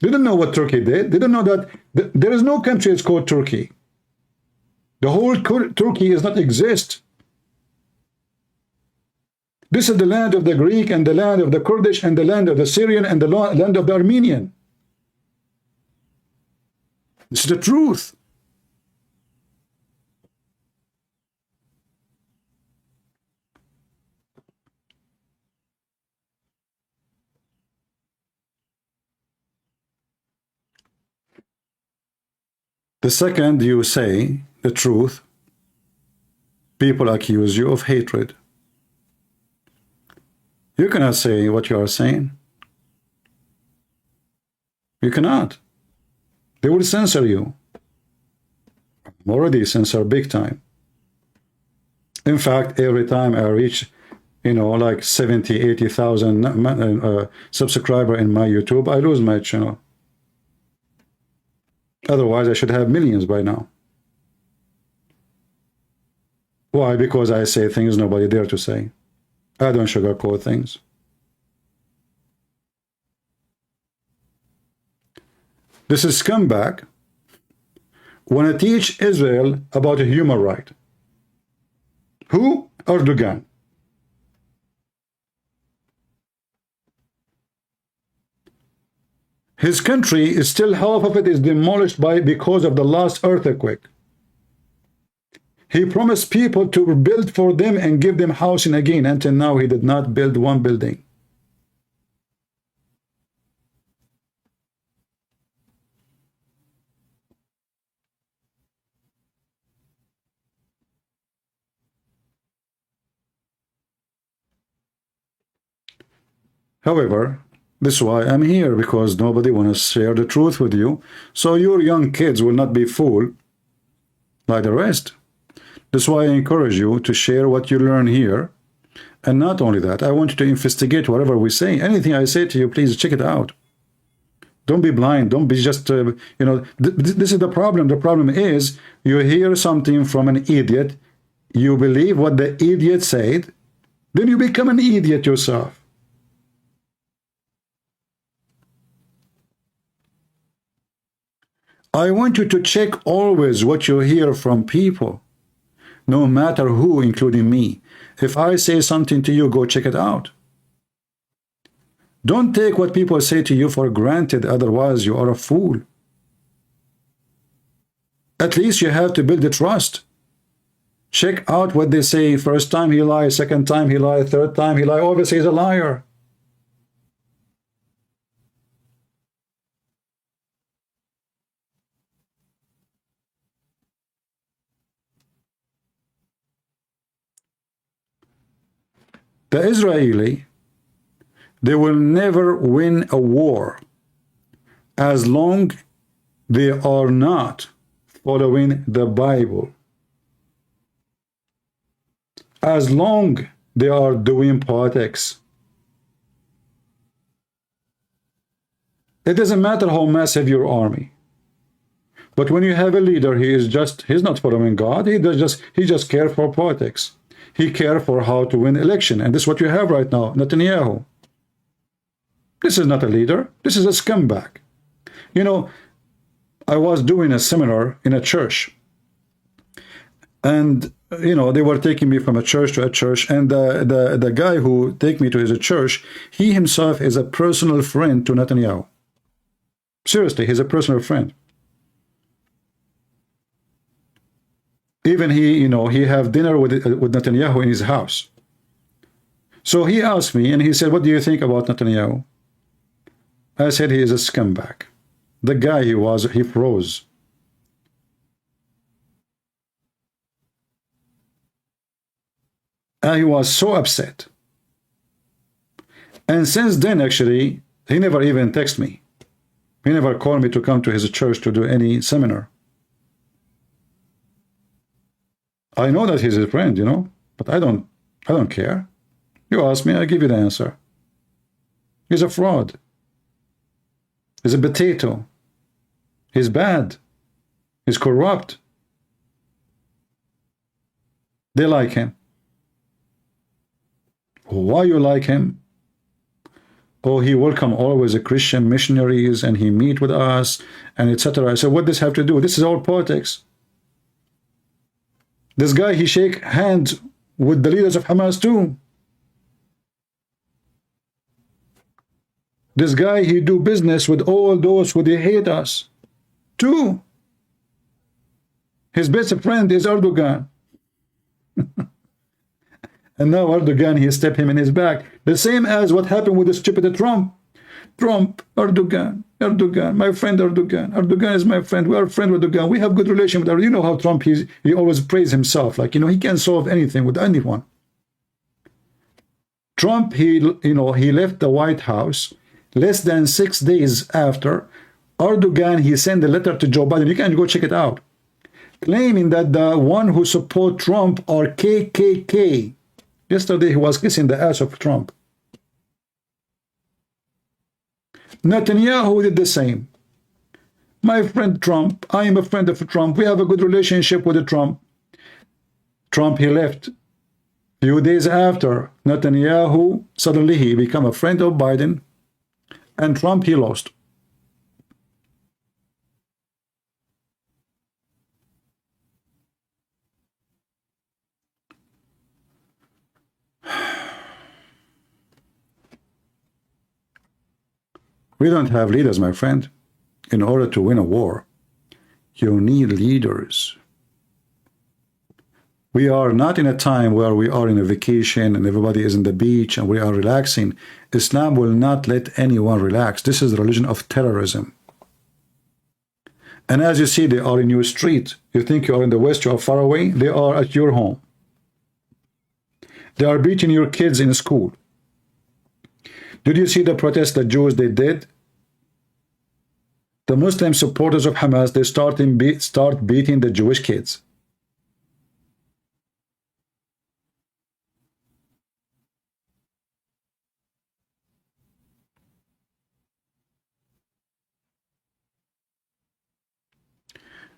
Speaker 2: They don't know what Turkey did. They don't know that there is no country that's called Turkey. The whole Turkey does not exist. This is the land of the Greek and the land of the Kurdish and the land of the Syrian and the land of the Armenian. This is the truth. The second you say the truth, people accuse you of hatred. You cannot say what you are saying. You cannot. They will censor you. I'm already censored big time. In fact, every time I reach, like 70, 80,000 subscriber in my YouTube, I lose my channel. Otherwise, I should have millions by now. Why? Because I say things nobody dare to say. I don't sugarcoat things. This is scumbag want to teach Israel about a human right. Who? Erdugan. His country is still, half of it is demolished because of the last earthquake. He promised people to build for them and give them housing again. Until now, he did not build one building. However, this is why I'm here, because nobody wants to share the truth with you. So your young kids will not be fooled like the rest. That's why I encourage you to share what you learn here. And not only that, I want you to investigate whatever we say. Anything I say to you, please check it out. Don't be blind. Don't be just, you know, this is the problem. The problem is you hear something from an idiot, you believe what the idiot said, then you become an idiot yourself. I want you to check always what you hear from people, no matter who, including me. If I say something to you, go check it out. Don't take what people say to you for granted, otherwise you are a fool. At least you have to build the trust. Check out what they say. First time he lies, second time he lies, third time he lies. Obviously he's a liar. The Israeli, they will never win a war as long they are not following the Bible. As long they are doing politics. It doesn't matter how massive your army. But when you have a leader, he's not following God, he just cares for politics. He cares for how to win election. And this is what you have right now, Netanyahu. This is not a leader. This is a scumbag. You know, I was doing a seminar in a church. And, you know, they were taking me from a church to a church. And the guy who take me to his church, he himself is a personal friend to Netanyahu. Seriously, he's a personal friend. Even he have dinner with Netanyahu in his house. So he asked me, and he said, what do you think about Netanyahu? I said, he is a scumbag. The guy he froze. And he was so upset. And since then, actually, he never even texted me. He never called me to come to his church to do any seminar. I know that he's a friend, you know, but I don't care. You ask me, I give you the answer. He's a fraud. He's a potato. He's bad. He's corrupt. They like him. Why you like him? Oh, he welcome always the Christian missionaries and he meet with us and etc. I said, what does this have to do? This is all politics. This guy, he shake hands with the leaders of Hamas too. This guy, he do business with all those who they hate us too. His best friend is Erdugan. And now Erdogan, he stepped him in his back. The same as what happened with the stupid Trump. Trump, Erdogan, my friend Erdogan. Erdogan is my friend. We are friends with Erdogan. We have good relation with Erdogan. You know how Trump, he always praise himself. Like, you know, he can solve anything with anyone. Trump, he left the White House less than 6 days after. Erdogan, he sent a letter to Joe Biden. You can go check it out. Claiming that the one who support Trump are KKK. Yesterday, he was kissing the ass of Trump. Netanyahu did the same. My friend Trump, I am a friend of Trump. We have a good relationship with Trump. Trump, he left. Few days after, Netanyahu, suddenly he became a friend of Biden. And Trump, he lost. We don't have leaders, my friend. In order to win a war, you need leaders. We are not in a time where we are in a vacation and everybody is on the beach and we are relaxing. Islam will not let anyone relax. This is the religion of terrorism. And as you see, they are in your street. You think you are in the West, you are far away. They are at your home. They are beating your kids in school. Did you see the protest that Jews they did? The Muslim supporters of Hamas, they start beating the Jewish kids.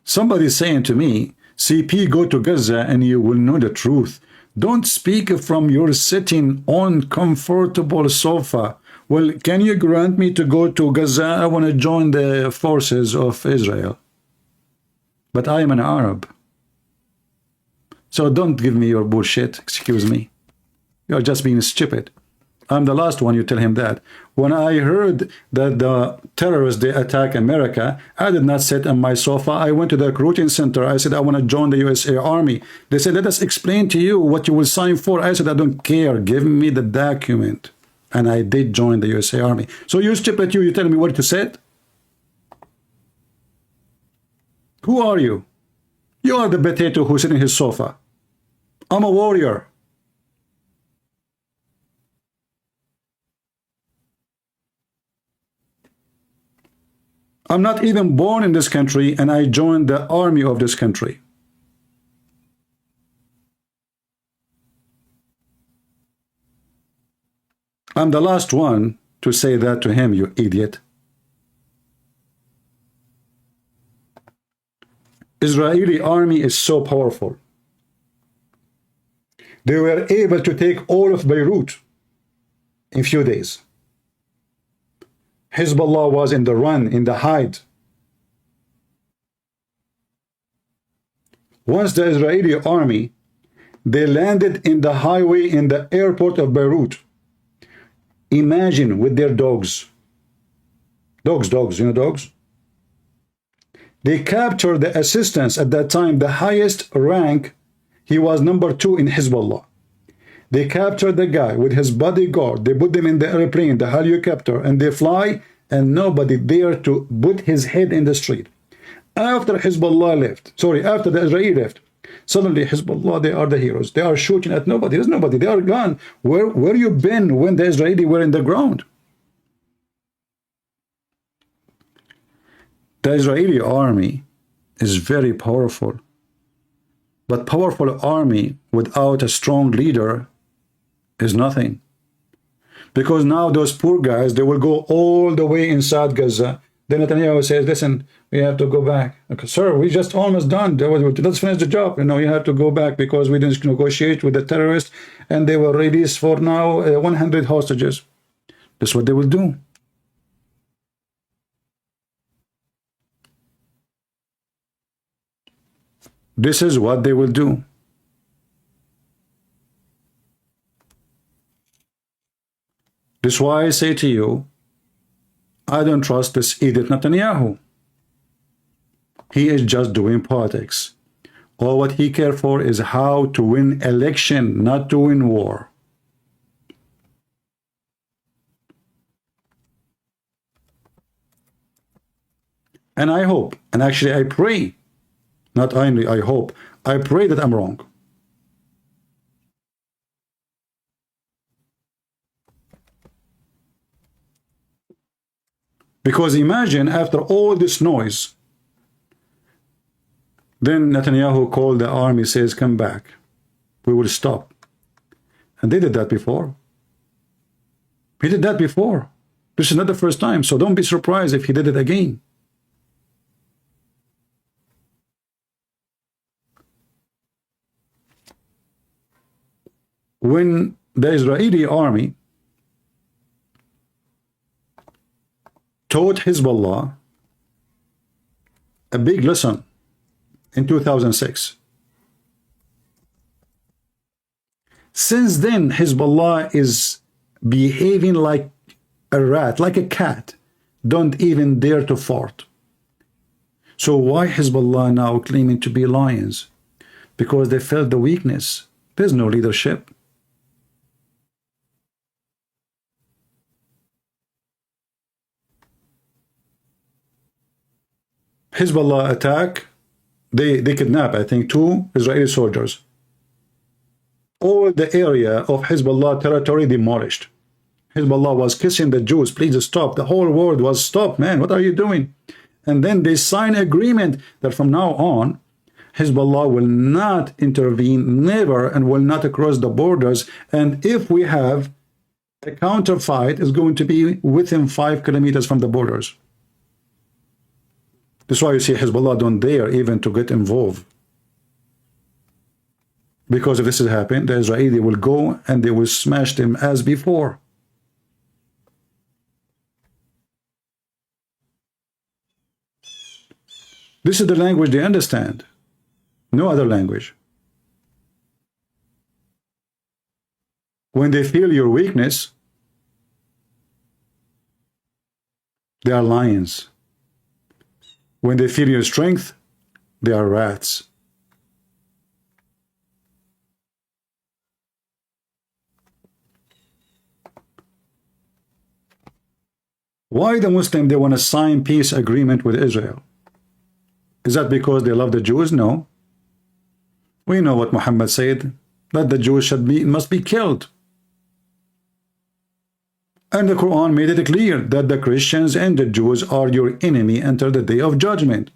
Speaker 2: Somebody saying to me, CP, go to Gaza and you will know the truth. Don't speak from your sitting on comfortable sofa. Well, can you grant me to go to Gaza? I want to join the forces of Israel. But I am an Arab. So don't give me your bullshit, excuse me. You're just being stupid. I'm the last one you tell him that. When I heard that the terrorists, they attack America, I did not sit on my sofa. I went to the recruiting center. I said, I want to join the USA Army. They said, let us explain to you what you will sign for. I said, I don't care. Give me the document. And I did join the USA Army. So you stupid, you tell me what to say? Who are you? You are the potato who's sitting in his sofa. I'm a warrior. I'm not even born in this country, and I joined the army of this country. I'm the last one to say that to him, you idiot. Israeli army is so powerful. They were able to take all of Beirut in few days. Hezbollah was in the run, in the hide. Once the Israeli army, they landed in the highway in the airport of Beirut. Imagine with their dogs. Dogs, you know dogs? They captured the assistants at that time, the highest rank. He was number 2 in Hezbollah. They captured the guy with his bodyguard. They put them in the airplane, the helicopter, and they fly, and nobody there to put his head in the street. After Hezbollah left, after the Israeli left, suddenly Hezbollah, they are the heroes. They are shooting at nobody. There's nobody. They are gone. Where you been when the Israeli were in the ground? The Israeli army is very powerful. But powerful army without a strong leader is nothing. Because now those poor guys, they will go all the way inside Gaza. Then Netanyahu says, listen, we have to go back. Okay, sir, we just almost done. Let's finish the job. You know, you have to go back because we didn't negotiate with the terrorists and they were released for now 100 hostages. That's what they will do. This is what they will do. This is why I say to you, I don't trust this idiot Netanyahu. He is just doing politics. All what he cares for is how to win election, not to win war. And I hope, and actually I pray, not only I hope, I pray that I'm wrong. Because imagine after all this noise, then Netanyahu called the army, says, come back. We will stop. And they did that before. He did that before. This is not the first time, so don't be surprised if he did it again. When the Israeli army taught Hezbollah a big lesson in 2006. Since then, Hezbollah is behaving like a rat, like a cat. Don't even dare to fart. So why Hezbollah now claiming to be lions? Because they felt the weakness. There's no leadership. Hezbollah attack, they kidnap, I think, 2 Israeli soldiers. All the area of Hezbollah territory demolished. Hezbollah was kissing the Jews, please stop. The whole world was, stop, man, what are you doing? And then they sign agreement that from now on, Hezbollah will not intervene, never, and will not cross the borders. And if we have a counterfight, it's going to be within 5 kilometers from the borders. That's why you see Hezbollah don't dare even to get involved. Because if this is happening, the Israeli will go and they will smash them as before. This is the language they understand. No other language. When they feel your weakness, they are lions. When they feel your strength, they are rats. Why the Muslim, they want to sign peace agreement with Israel? Is that because they love the Jews? No. We know what Muhammad said, that the Jews must be killed. And the Quran made it clear that the Christians and the Jews are your enemy until the day of judgment.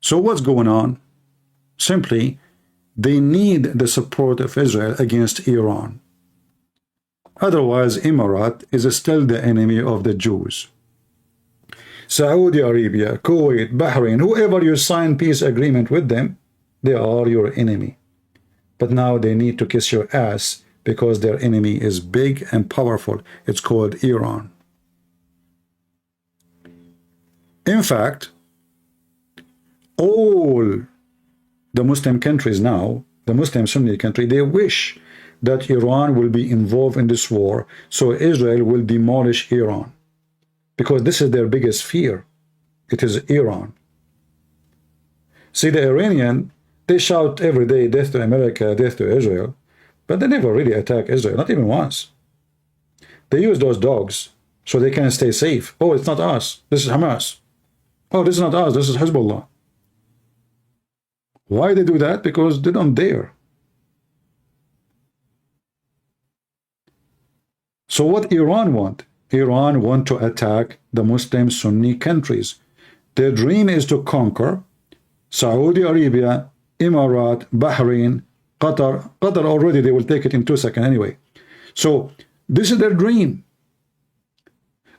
Speaker 2: So what's going on? Simply, they need the support of Israel against Iran. Otherwise, Emirates is still the enemy of the Jews. Saudi Arabia, Kuwait, Bahrain, whoever you sign peace agreement with them, they are your enemy. But now they need to kiss your ass because their enemy is big and powerful. It's called Iran. In fact, all the Muslim countries now, the Muslim Sunni country, they wish that Iran will be involved in this war so Israel will demolish Iran. Because this is their biggest fear. It is Iran. See, the Iranian, they shout every day, death to America, death to Israel, but they never really attack Israel, not even once. They use those dogs so they can stay safe. Oh, it's not us. This is Hamas. Oh, this is not us. This is Hezbollah. Why they do that? Because they don't dare. So what Iran want? Iran want to attack the Muslim Sunni countries. Their dream is to conquer Saudi Arabia, Emirates, Bahrain, Qatar. Qatar already, they will take it in 2 seconds anyway. So this is their dream.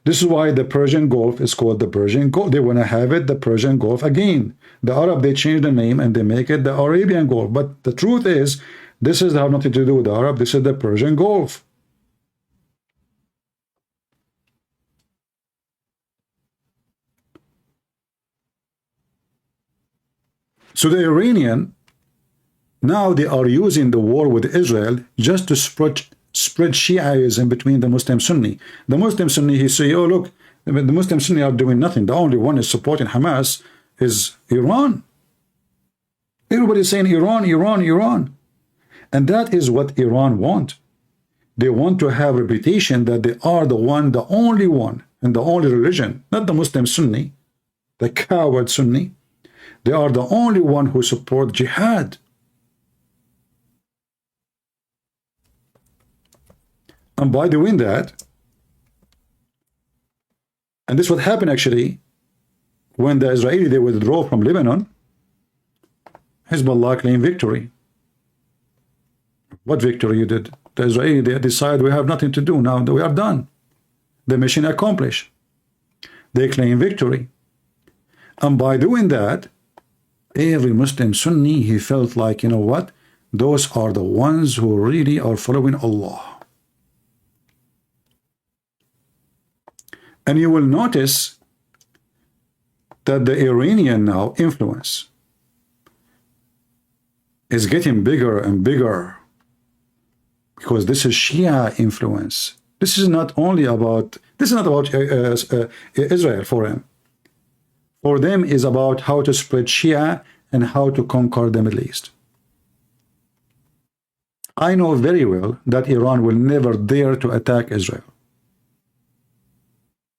Speaker 2: This is why the Persian Gulf is called the Persian Gulf. They want to have it the Persian Gulf again. The Arab, they change the name and they make it the Arabian Gulf. But the truth is, this is have nothing to do with the Arab. This is the Persian Gulf. So the Iranian, now they are using the war with Israel just to spread Shiaism between the Muslim Sunni. The Muslim Sunni, he say, oh look, the Muslim Sunni are doing nothing. The only one is supporting Hamas is Iran. Everybody is saying Iran, Iran, Iran. And that is what Iran want. They want to have reputation that they are the one, the only one, and the only religion, not the Muslim Sunni, the coward Sunni. They are the only one who support jihad. And by doing that, and this what happened actually, when the Israeli, they withdraw from Lebanon, Hezbollah claimed victory. What victory you did? The Israeli, they decide we have nothing to do now, we are done. The mission accomplished. They claim victory. And by doing that, every Muslim Sunni, he felt like, you know what? Those are the ones who really are following Allah. And you will notice that the Iranian now influence is getting bigger and bigger because this is Shia influence. This is not only about, this is not about Israel for him. For them is about how to spread Shia and how to conquer the Middle East. I know very well that Iran will never dare to attack Israel.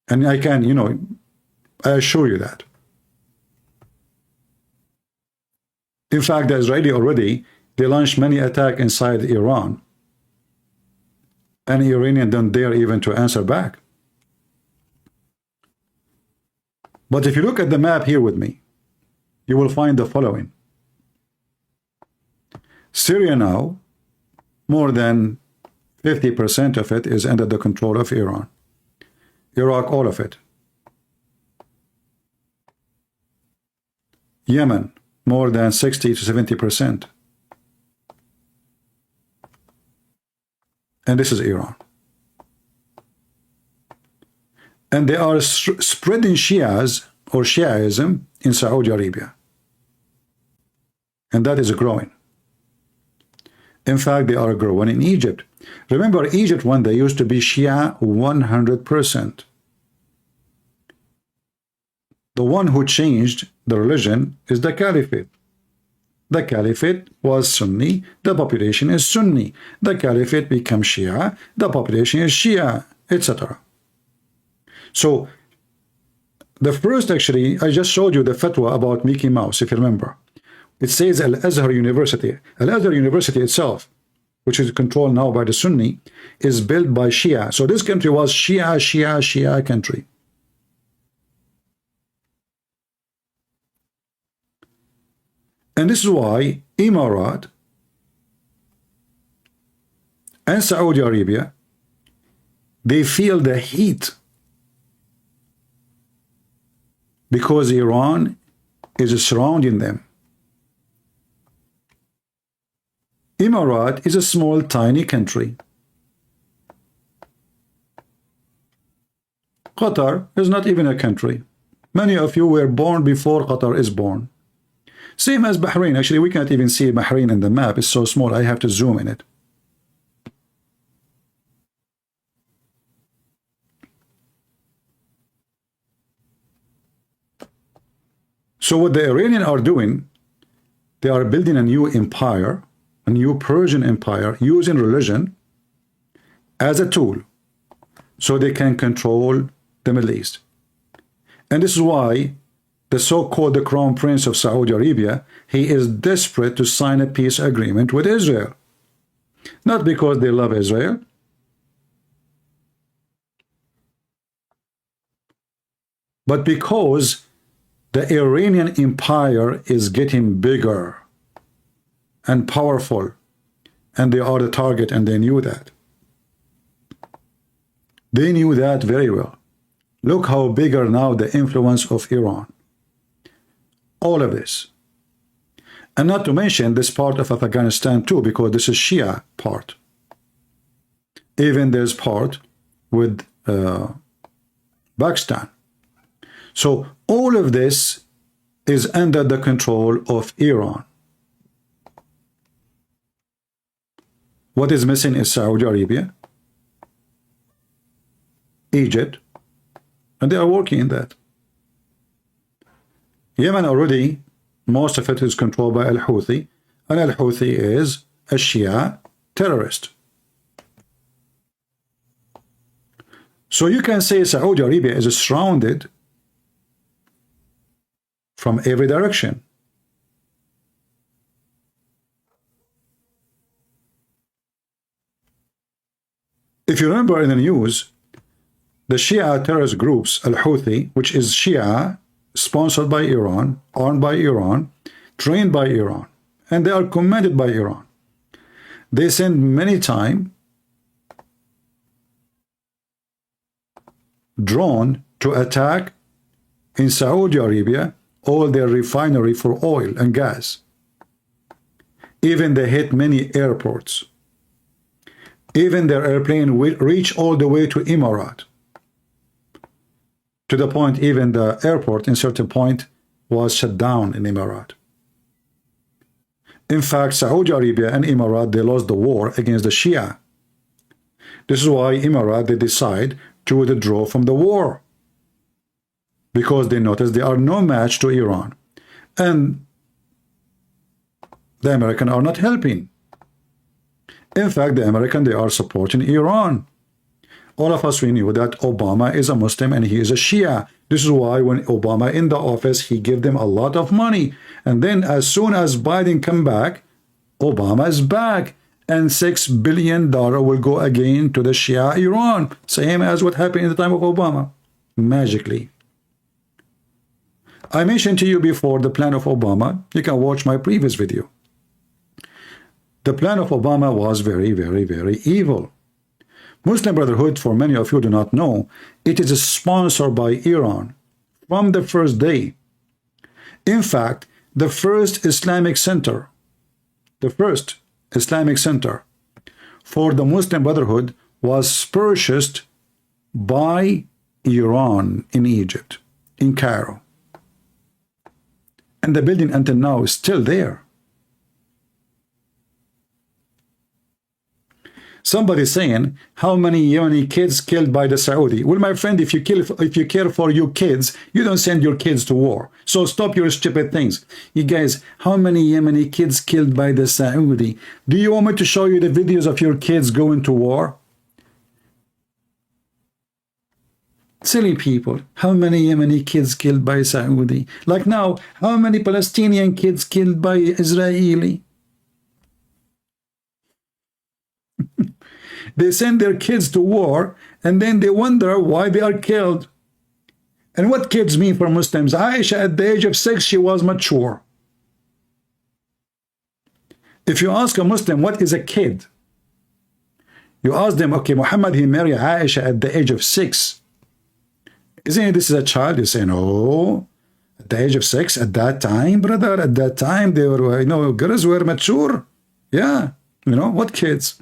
Speaker 2: And I can, you know, I assure you that. In fact, the Israeli already, they launched many attacks inside Iran. And Iranian don't dare even to answer back. But if you look at the map here with me, you will find the following. Syria now, more than 50% of it is under the control of Iran. Iraq, all of it. Yemen, more than 60 to 70%. And this is Iran. And they are spreading Shias or Shiaism in Saudi Arabia. And that is growing. In fact, they are growing in Egypt. Remember, Egypt one day used to be Shia 100%. The one who changed the religion is the Caliphate. The Caliphate was Sunni, the population is Sunni. The Caliphate becomes Shia, the population is Shia, etc. So, the first, actually, I just showed you the fatwa about Mickey Mouse, if you remember. It says Al-Azhar University. Al-Azhar University itself, which is controlled now by the Sunni, is built by Shia. So this country was Shia country. And this is why Emirat and Saudi Arabia, they feel the heat because Iran is surrounding them. Emirat is a small, tiny country. Qatar is not even a country. Many of you were born before Qatar is born. Same as Bahrain. Actually, we can't even see Bahrain in the map. It's so small, I have to zoom in it. So what the Iranians are doing, they are building a new empire, a new Persian empire, using religion as a tool so they can control the Middle East. And this is why the so-called Crown Prince of Saudi Arabia, he is desperate to sign a peace agreement with Israel. Not because they love Israel, but because the Iranian empire is getting bigger and powerful, and they are the target, and they knew that. They knew that very well. Look how bigger now the influence of Iran. All of this. And not to mention this part of Afghanistan too, because this is Shia part. Even there's part with Pakistan. So all of this is under the control of Iran. What is missing is Saudi Arabia, Egypt, and they are working in that. Yemen already, most of it is controlled by Al-Houthi, and Al-Houthi is a Shia terrorist. So you can say Saudi Arabia is surrounded from every direction. If you remember in the news, the Shia terrorist groups, Al-Houthi, which is Shia, sponsored by Iran, armed by Iran, trained by Iran, and they are commanded by Iran. They send many times drone to attack in Saudi Arabia all their refinery for oil and gas. Even they hit many airports. Even their airplane will reach all the way to Emirat. To the point even the airport in certain point was shut down in Emirat. In fact, Saudi Arabia and Emirat, they lost the war against the Shia. This is why Emirat, they decide to withdraw from the war. Because they notice they are no match to Iran. And the Americans are not helping. In fact, the Americans, they are supporting Iran. All of us, we knew that Obama is a Muslim and he is a Shia. This is why when Obama in the office, he gave them a lot of money. And then as soon as Biden come back, Obama is back. And $6 billion will go again to the Shia Iran. Same as what happened in the time of Obama. Magically. I mentioned to you before the plan of Obama. You can watch my previous video. The plan of Obama was very, very, very evil. Muslim Brotherhood, for many of you do not know, it is sponsored by Iran from the first day. In fact, the first Islamic center for the Muslim Brotherhood was purchased by Iran in Egypt, in Cairo. And the building until now is still there. Somebody saying, how many Yemeni kids killed by the Saudi? Well, my friend, if you care for your kids, you don't send your kids to war. So stop your stupid things. You guys, how many Yemeni kids killed by the Saudi? Do you want me to show you the videos of your kids going to war? Silly people. How many Yemeni kids killed by Saudi? Like now, how many Palestinian kids killed by Israeli? They send their kids to war, and then they wonder why they are killed. And what kids mean for Muslims? Aisha, at the age of 6, she was mature. If you ask a Muslim, what is a kid? You ask them, okay, Muhammad, he married Aisha at the age of 6. Isn't this is a child? You say, no. At the age of 6, at that time, brother, at that time, they were, girls were mature. Yeah, what kids?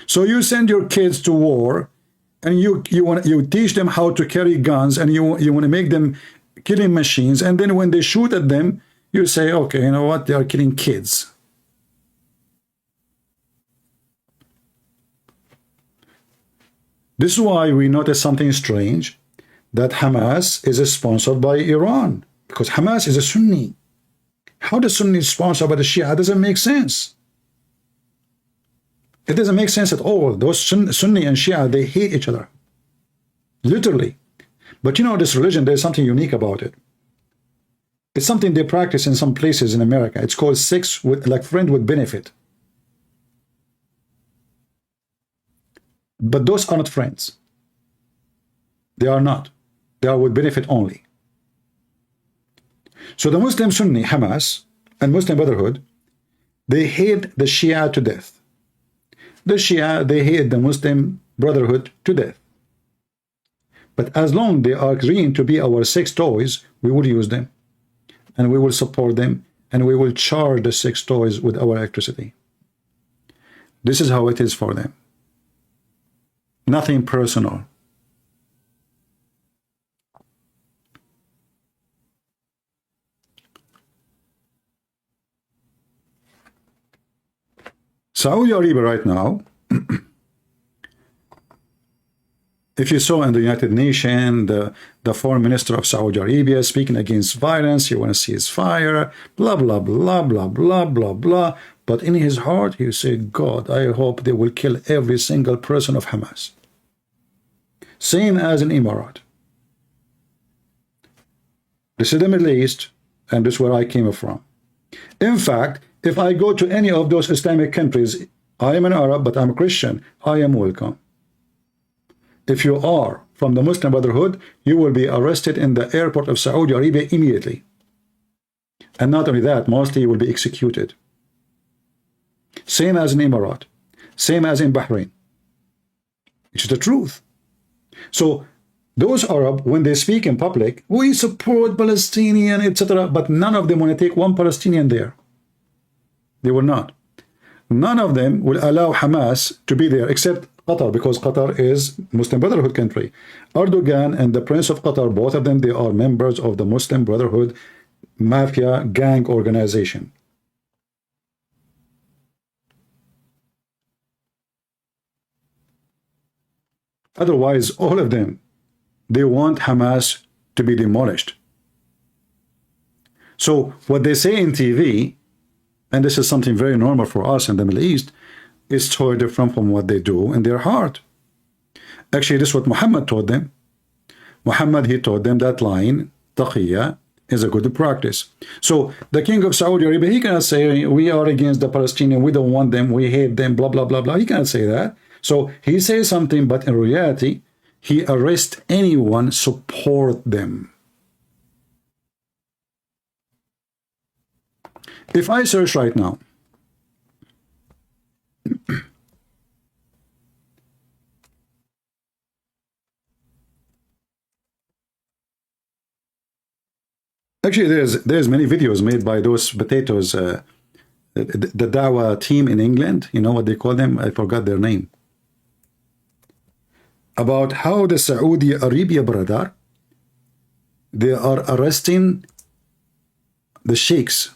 Speaker 2: So you send your kids to war, and you teach them how to carry guns, and you want to make them killing machines, and then when they shoot at them, you say, okay, you know what? They are killing kids. This is why we notice something strange, that Hamas is sponsored by Iran, because Hamas is a Sunni. How the Sunni is sponsored by the Shia doesn't make sense. It doesn't make sense at all. Those Sunni and Shia, they hate each other. Literally. But this religion, there's something unique about it. It's something they practice in some places in America. It's called sex with, like friend with benefit. But those are not friends. They are not. They are with benefit only. So the Muslim Sunni, Hamas, and Muslim Brotherhood, they hate the Shia to death. The Shia, they hate the Muslim Brotherhood to death. But as long they are agreeing to be our sex toys, we will use them, and we will support them, and we will charge the sex toys with our electricity. This is how it is for them. Nothing personal. Saudi Arabia right now, if you saw in the United Nations, the foreign minister of Saudi Arabia speaking against violence, you want to see his fire, blah, blah, blah, blah, blah, blah, blah. But in his heart, he said, God, I hope they will kill every single person of Hamas. Same as in Emirates. This is the Middle East, and this is where I came from. In fact, if I go to any of those Islamic countries, I am an Arab, but I'm a Christian, I am welcome. If you are from the Muslim Brotherhood, you will be arrested in the airport of Saudi Arabia immediately. And not only that, mostly you will be executed. Same as in Emirates, same as in Bahrain. It's the truth. So those Arab, when they speak in public, we support Palestinian, etc., but none of them want to take one Palestinian there. They will not. None of them will allow Hamas to be there, except Qatar, because Qatar is Muslim Brotherhood country. Erdugan and the Prince of Qatar, both of them, they are members of the Muslim Brotherhood mafia gang organization. Otherwise, all of them, they want Hamas to be demolished. So what they say in TV, and this is something very normal for us in the Middle East, is totally different from what they do in their heart. Actually, this is what Muhammad taught them. Muhammad, he taught them that line, taqiyya, is a good practice. So the king of Saudi Arabia, he cannot say, we are against the Palestinians, we don't want them, we hate them, blah, blah, blah, blah. He cannot say that. So he says something, but in reality, he arrests anyone support them. If I search right now, Actually, there's many videos made by those potatoes, the Dawa team in England. You know what they call them? I forgot their name. About how the Saudi Arabia, brother, they are arresting the sheikhs.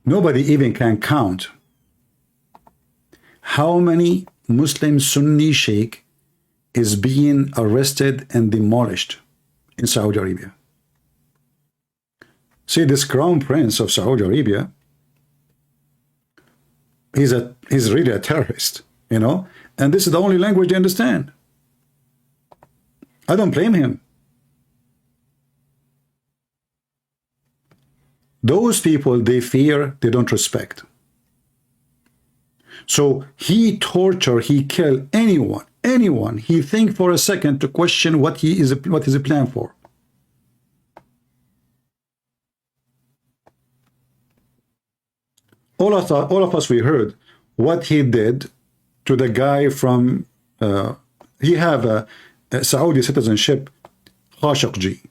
Speaker 2: Nobody even can count how many Muslim Sunni sheikh is being arrested and demolished in Saudi Arabia. See, this crown prince of Saudi Arabia, he's really a terrorist, you know, and this is the only language they understand. I don't blame him. Those people, they fear, they don't respect. So he torture, he kill anyone he think for a second to question what is a plan for. All of us, we heard what he did to the guy from, he have a Saudi citizenship, Khashoggi.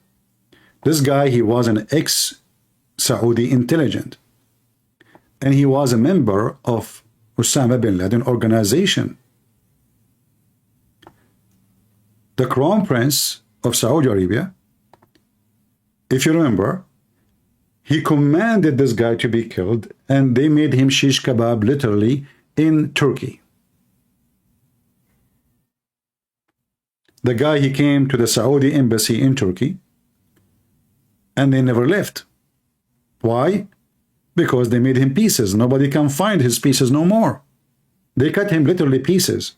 Speaker 2: This guy, he was an ex-Saudi intelligent. And he was a member of Osama bin Laden organization. The Crown Prince of Saudi Arabia, if you remember, he commanded this guy to be killed, and they made him shish kebab literally in Turkey. The guy, he came to the Saudi embassy in Turkey, and they never left. Why? Because they made him pieces. Nobody can find his pieces no more. They cut him literally pieces.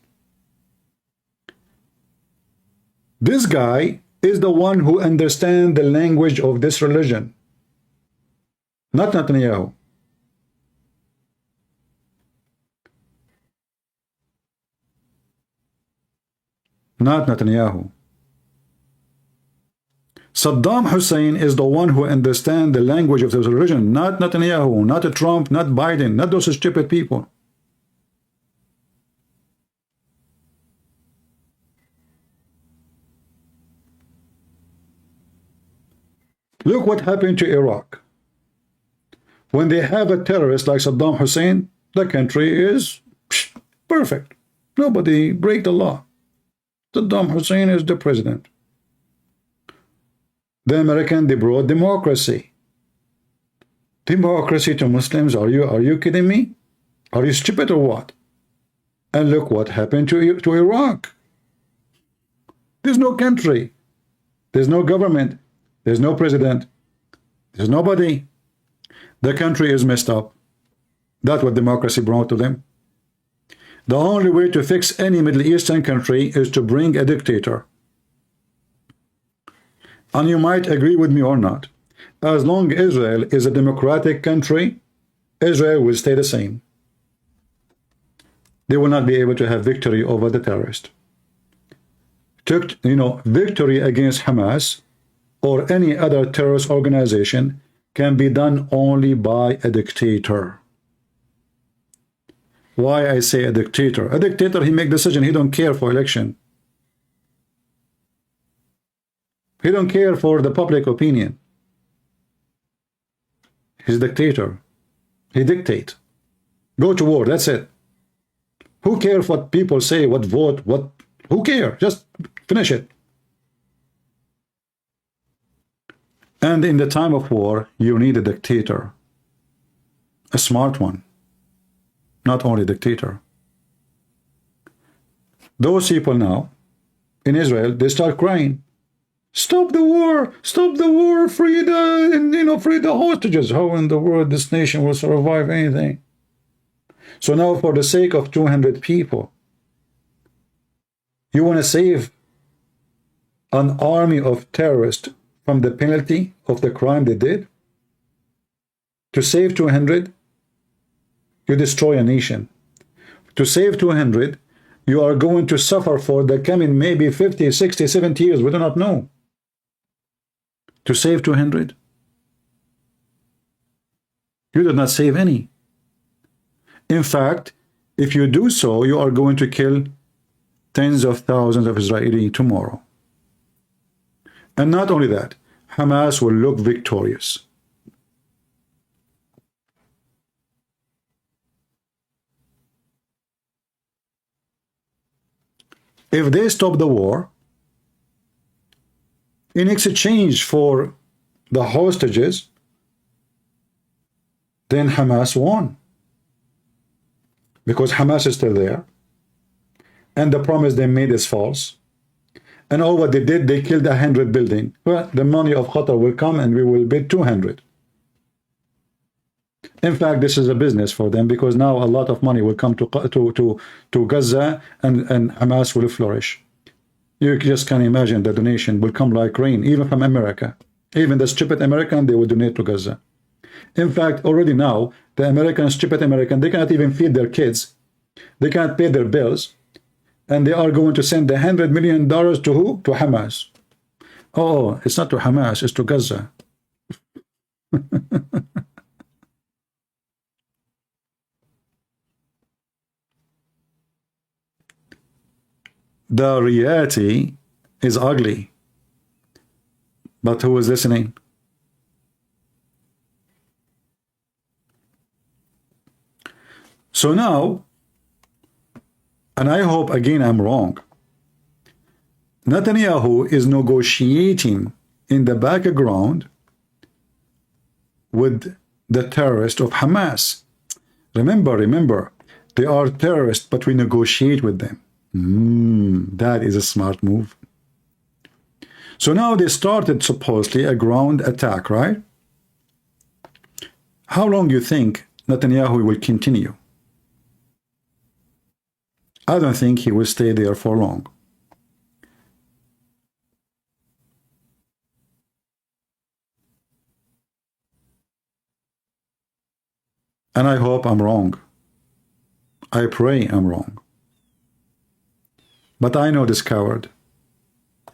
Speaker 2: This guy is the one who understands the language of this religion, not Netanyahu. Not Netanyahu. Saddam Hussein is the one who understands the language of this religion, not Netanyahu, not Trump, not Biden, not those stupid people. Look what happened to Iraq. When they have a terrorist like Saddam Hussein, the country is perfect. Nobody break the law. Saddam Hussein is the president. The American, they brought democracy. Democracy to Muslims? Are you kidding me? Are you stupid or what? And look what happened to Iraq. There's no country. There's no government. There's no president. There's nobody. The country is messed up. That's what democracy brought to them. The only way to fix any Middle Eastern country is to bring a dictator. And you might agree with me or not. As long as Israel is a democratic country, Israel will stay the same. They will not be able to have victory over the terrorist. Victory against Hamas or any other terrorist organization can be done only by a dictator. Why I say a dictator? A dictator, he make decision. He don't care for election. He don't care for the public opinion. He's a dictator. He dictate. Go to war, that's it. Who cares what people say, what vote, what? Who cares? Just finish it. And in the time of war, you need a dictator. A smart one. Not only dictator. Those people now, in Israel, they start crying. Stop the war! Stop the war! Free the hostages! How in the world this nation will survive anything? So now, for the sake of 200 people, you want to save an army of terrorists from the penalty of the crime they did? To save 200, you destroy a nation. To save 200, you are going to suffer for the coming maybe 50, 60, 70 years. We do not know. To save 200? You did not save any. In fact, if you do so, you are going to kill tens of thousands of Israelis tomorrow. And not only that, Hamas will look victorious. If they stop the war, in exchange for the hostages, then Hamas won. Because Hamas is still there, and the promise they made is false. And all what they did, they killed 100 buildings. Well, the money of Qatar will come and we will bid 200. In fact, this is a business for them, because now a lot of money will come to Gaza, and Hamas will flourish. You just can't imagine the donation will come like rain, even from America. Even the stupid American, they will donate to Gaza. In fact, already now, the American, stupid American, they cannot even feed their kids. They can't pay their bills. And they are going to send the $100 million to who? To Hamas. Oh, it's not to Hamas, it's to Gaza. The reality is ugly. But who is listening? So now, and I hope again I'm wrong, Netanyahu is negotiating in the background with the terrorists of Hamas. Remember, they are terrorists, but we negotiate with them. That is a smart move. So now they started supposedly a ground attack, right? How long do you think Netanyahu will continue? I don't think he will stay there for long. And I hope I'm wrong. I pray I'm wrong. But I know this coward.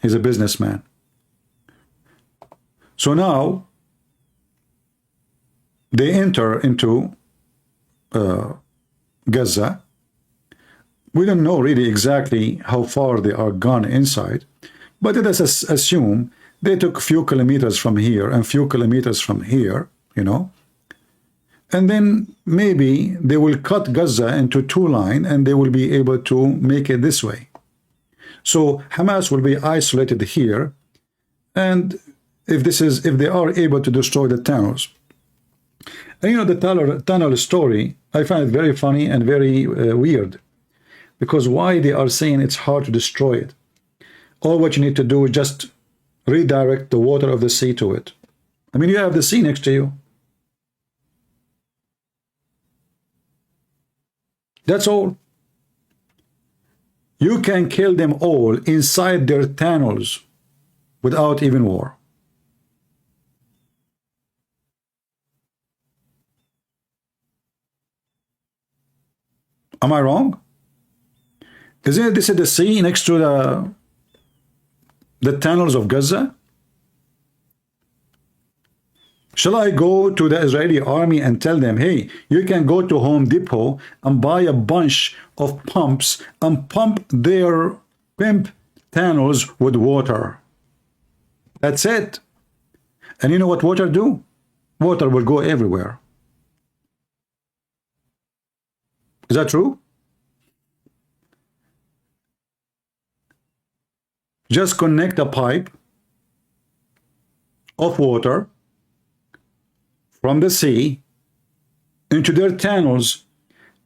Speaker 2: He's a businessman. So now they enter into Gaza. We don't know really exactly how far they are gone inside, but let us assume they took a few kilometers from here and few kilometers from here, you know, and then maybe they will cut Gaza into two lines and they will be able to make it this way. So Hamas will be isolated here, and if they are able to destroy the tunnels. And you know, the tunnel story, I find it very funny and very weird, because why they are saying it's hard to destroy it? All what you need to do is just redirect the water of the sea to it. I mean, you have the sea next to you. That's all. You can kill them all inside their tunnels without even war. Am I wrong? Isn't it this is the sea next to the tunnels of Gaza? Shall I go to the Israeli army and tell them, hey, you can go to Home Depot and buy a bunch of pumps and pump their tunnels with water? That's it. And you know what water do? Water will go everywhere. Is that true? Just connect a pipe of water from the sea into their tunnels,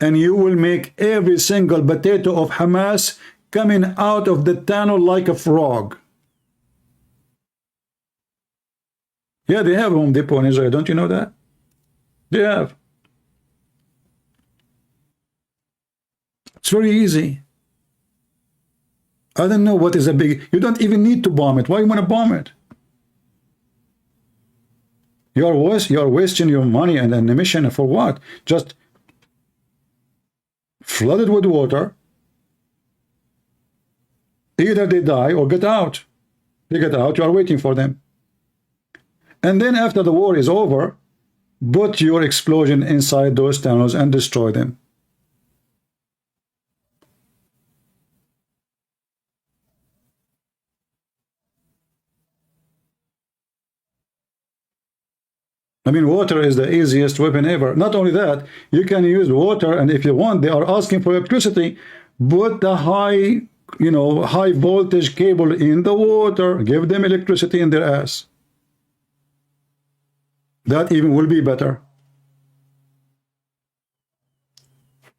Speaker 2: and you will make every single potato of Hamas coming out of the tunnel like a frog. Yeah, they have Home Depot in Israel. Don't you know that? They have. It's very easy. I don't know what is a big... You don't even need to bomb it. Why you want to bomb it? You are wasting your money and an emission for what? Just flood it with water. Either they die or get out. They get out, you are waiting for them. And then after the war is over, put your explosion inside those tunnels and destroy them. I mean, water is the easiest weapon ever. Not only that, you can use water, and if you want, they are asking for electricity. Put the high, high voltage cable in the water. Give them electricity in their ass. That even will be better.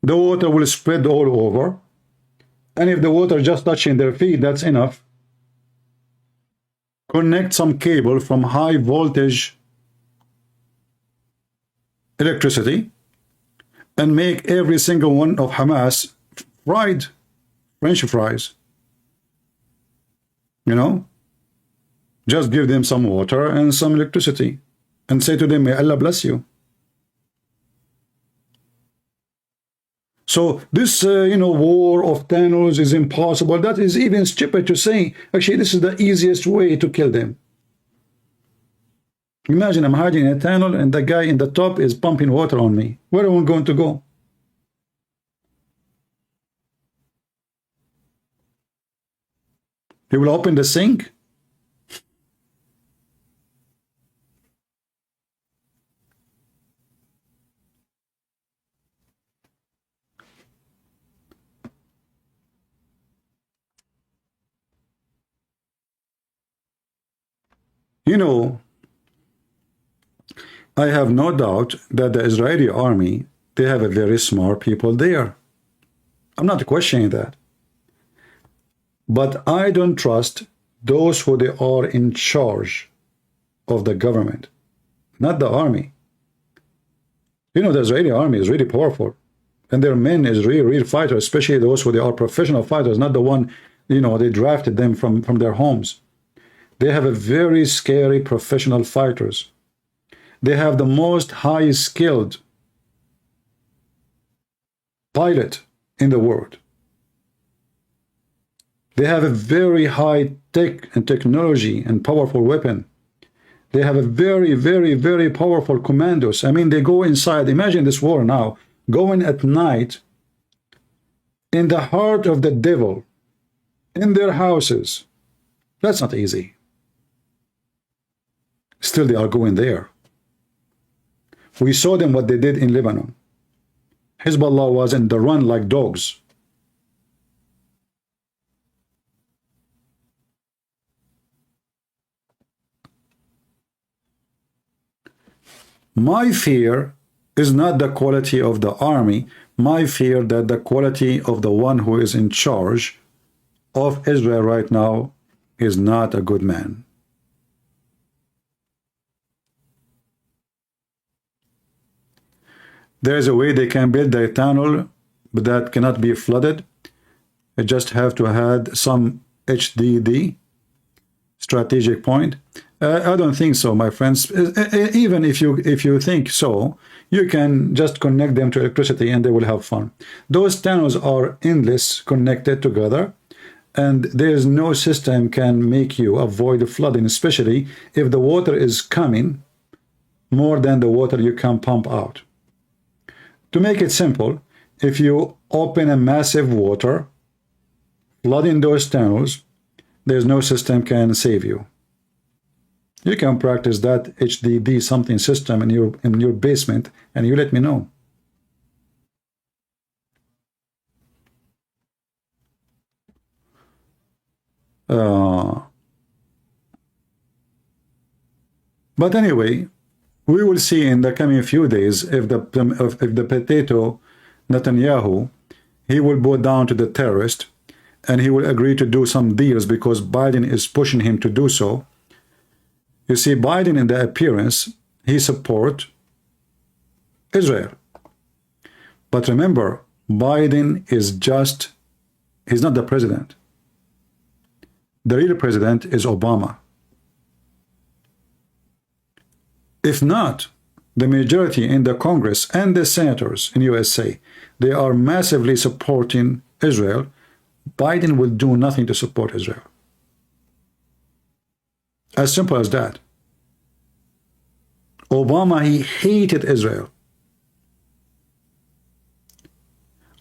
Speaker 2: The water will spread all over. And if the water just touching their feet, that's enough. Connect some cable from high voltage electricity and make every single one of Hamas fried French fries. Just give them some water and some electricity and say to them, may Allah bless you. So this war of tunnels is impossible. That is even stupid to say. Actually, this is the easiest way to kill them. Imagine I'm hiding in a tunnel and the guy in the top is pumping water on me. Where am I going to go? He will open the sink. I have no doubt that the Israeli army, they have a very smart people there. I'm not questioning that. But I don't trust those who they are in charge of the government, not the army. The Israeli army is really powerful. And their men is real fighters, especially those who they are professional fighters, not the one, they drafted them from their homes. They have a very scary professional fighters. They have the most high-skilled pilot in the world. They have a very high tech and technology and powerful weapon. They have a very, very, very powerful commandos. I mean, they go inside. Imagine this war now, going at night in the heart of the devil, in their houses. That's not easy. Still, they are going there. We saw them what they did in Lebanon. Hezbollah was in the run like dogs. My fear is not the quality of the army. My fear that the quality of the one who is in charge of Israel right now is not a good man. There is a way they can build a tunnel, but that cannot be flooded. They just have to add some HDD, strategic point. I don't think so, my friends. Even if you think so, you can just connect them to electricity and they will have fun. Those tunnels are endless, connected together, and there is no system can make you avoid flooding, especially if the water is coming more than the water you can pump out. To make it simple, if you open a massive water, flooding those tunnels, there's no system can save you. You can practice that HDD something system in your basement, and you let me know. But anyway, we will see in the coming few days if the potato Netanyahu, he will go down to the terrorist and he will agree to do some deals because Biden is pushing him to do so. You see, Biden in the appearance, he support Israel. But remember, Biden is just, he's not the president. The real president is Obama. If not, the majority in the Congress and the senators in USA, they are massively supporting Israel. Biden will do nothing to support Israel. As simple as that. Obama, he hated Israel.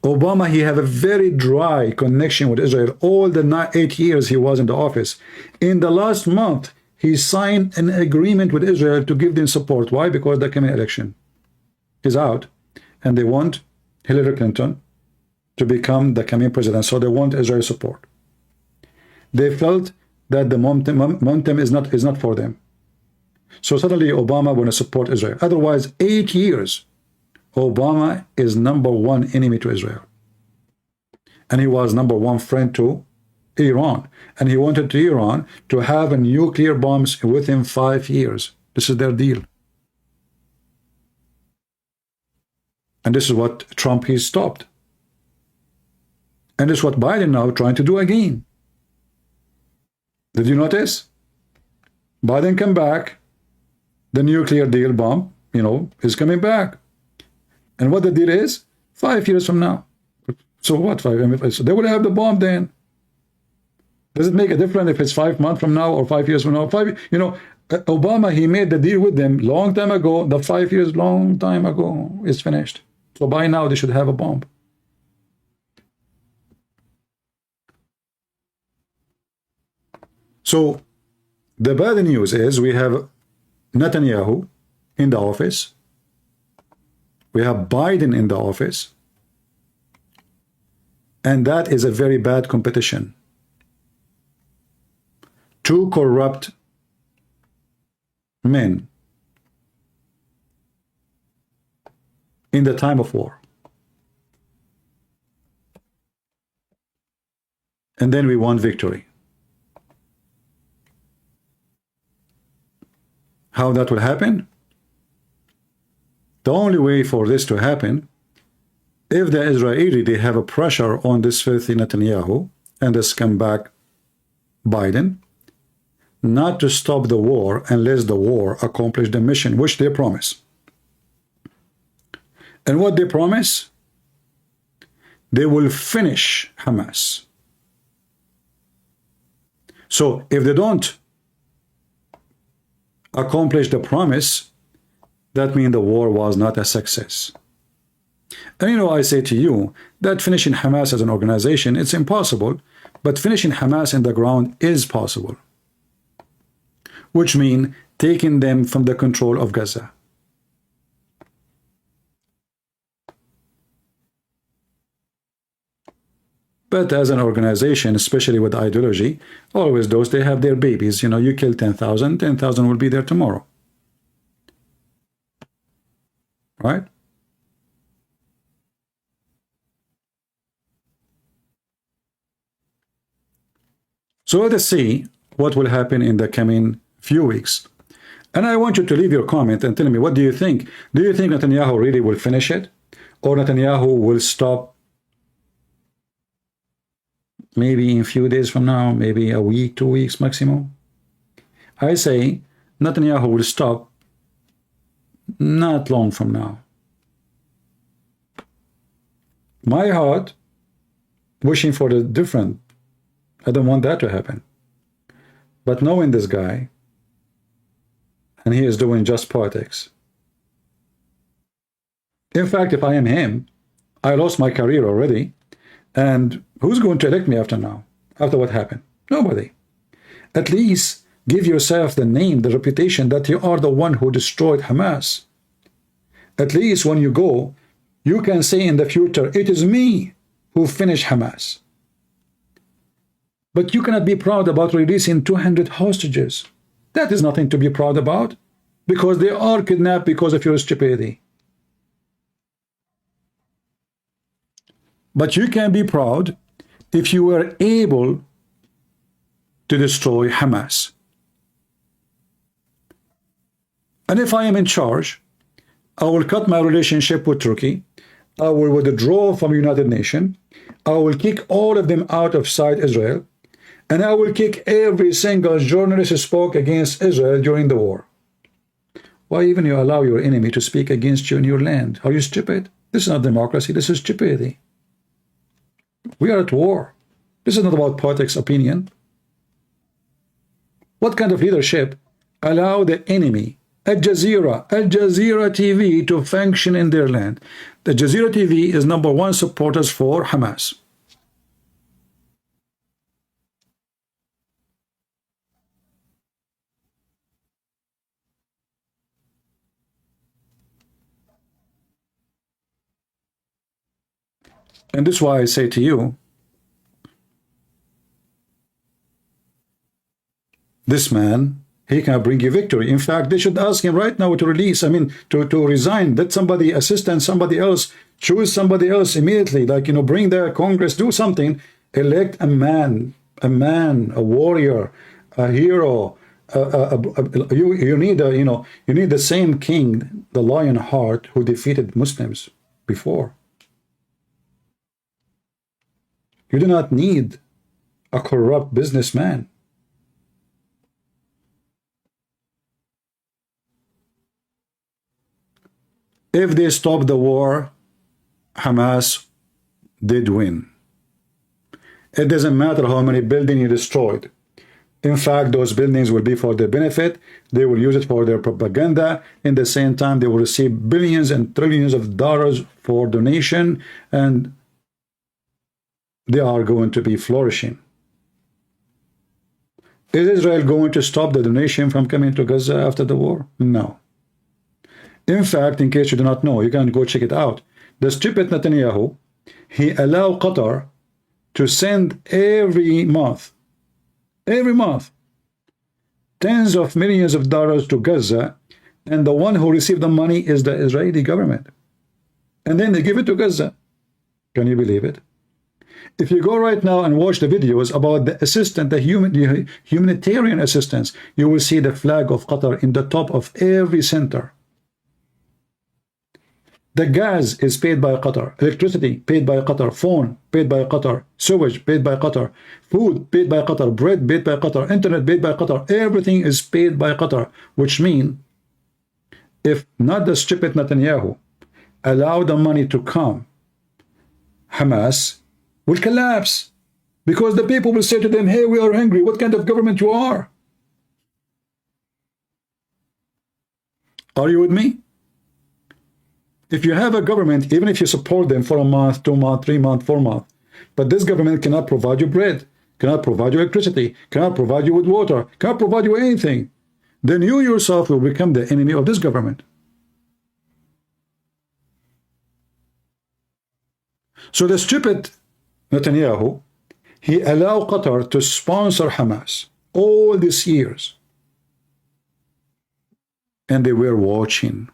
Speaker 2: Obama, he had a very dry connection with Israel all the 8 years he was in the office. In the last month, he signed an agreement with Israel to give them support. Why? Because the coming election is out, and they want Hillary Clinton to become the coming president, so they want Israel support. They felt that the momentum is not for them. So suddenly Obama want to support Israel. Otherwise, 8 years, Obama is #1 enemy to Israel. And he was #1 friend to Iran. And he wanted to Iran to have a nuclear bombs within 5 years. This is their deal. And this is what Trump he stopped. And this is what Biden now trying to do again. Did you notice? Biden come back. The nuclear deal bomb, is coming back. And what the deal is? 5 years from now. So what? So they will have the bomb then. Does it make a difference if it's 5 months from now or 5 years from now? Obama, he made the deal with them long time ago. The 5 years, long time ago, is finished. So by now, they should have a bomb. So the bad news is we have Netanyahu in the office. We have Biden in the office. And that is a very bad competition. Two corrupt men in the time of war. And then we want victory. How that will happen? The only way for this to happen, if the Israeli, they have a pressure on this filthy Netanyahu and this scumbag Biden, not to stop the war unless the war accomplish the mission, which they promise. And what they promise? They will finish Hamas. So if they don't accomplish the promise, that means the war was not a success. And I say to you that finishing Hamas as an organization, it's impossible, but finishing Hamas in the ground is possible. Which means taking them from the control of Gaza. But as an organization, especially with ideology, always those, they have their babies. You kill 10,000, 10,000 will be there tomorrow. Right? So let us see what will happen in the coming few weeks. And I want you to leave your comment and tell me, what do you think? Do you think Netanyahu really will finish it? Or Netanyahu will stop maybe in a few days from now, maybe a week, 2 weeks maximum? I say Netanyahu will stop not long from now. My heart wishing for the different. I don't want that to happen. But knowing this guy, and he is doing just politics. In fact, if I am him, I lost my career already. And who's going to elect me after now? After what happened? Nobody. At least give yourself the name, the reputation that you are the one who destroyed Hamas. At least when you go, you can say in the future, it is me who finished Hamas. But you cannot be proud about releasing 200 hostages. That is nothing to be proud about, because they are kidnapped because of your stupidity. But you can be proud if you were able to destroy Hamas. And if I am in charge, I will cut my relationship with Turkey. I will withdraw from United Nations. I will kick all of them out of outside Israel. And I will kick every single journalist who spoke against Israel during the war. Why even you allow your enemy to speak against you in your land? Are you stupid? This is not democracy. This is stupidity. We are at war. This is not about politics opinion. What kind of leadership allow the enemy Al Jazeera TV to function in their land. The Jazeera TV is #1 supporters for Hamas. And this is why I say to you, this man, he can bring you victory. In fact, they should ask him right now to release, to resign. Let somebody, assistant, somebody else, choose somebody else immediately. Like, bring the Congress, do something. Elect a man, a warrior, a hero. You need you need the same king, the lion heart, who defeated Muslims before. You do not need a corrupt businessman. If they stop the war, Hamas did win. It doesn't matter how many buildings you destroyed. In fact, those buildings will be for their benefit. They will use it for their propaganda. In the same time, they will receive billions and trillions of dollars for donation, and they are going to be flourishing. Is Israel going to stop the donation from coming to Gaza after the war? No. In fact, in case you do not know, you can go check it out. The stupid Netanyahu, he allowed Qatar to send every month, tens of millions of dollars to Gaza, and the one who received the money is the Israeli government. And then they give it to Gaza. Can you believe it? If you go right now and watch the videos about the assistant, the humanitarian assistance, you will see the flag of Qatar in the top of every center. The gas is paid by Qatar, electricity paid by Qatar, phone paid by Qatar, sewage paid by Qatar, food paid by Qatar, bread paid by Qatar, internet paid by Qatar. Everything is paid by Qatar, which means if not the stupid Netanyahu allow the money to come, Hamas will collapse, because the people will say to them, hey, we are hungry. What kind of government you are? Are you with me? If you have a government, even if you support them for a month, 2 months, 3 months, 4 months, but this government cannot provide you bread, cannot provide you electricity, cannot provide you with water, cannot provide you anything, then you yourself will become the enemy of this government. So the stupid Netanyahu, he allowed Qatar to sponsor Hamas all these years. And they were watching.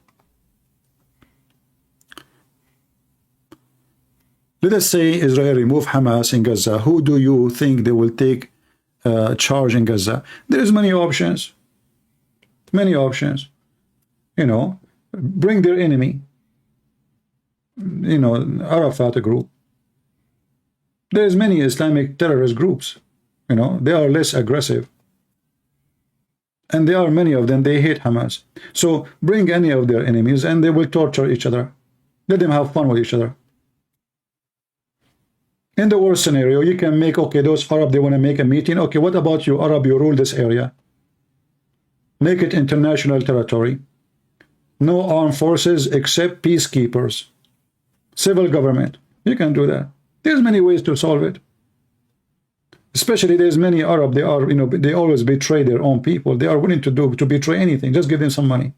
Speaker 2: Let us say Israel remove Hamas in Gaza. Who do you think they will take charge in Gaza? There is many options. Many options. Bring their enemy. Arafat group. There's many Islamic terrorist groups. They are less aggressive. And there are many of them, they hate Hamas. So bring any of their enemies and they will torture each other. Let them have fun with each other. In the worst scenario, you can make, okay, those Arab, they want to make a meeting. Okay, what about you, Arab? You rule this area. Make it international territory. No armed forces except peacekeepers. Civil government. You can do that. There's many ways to solve it. Especially there's many Arab, they are, they always betray their own people. They are willing to betray anything. Just give them some money.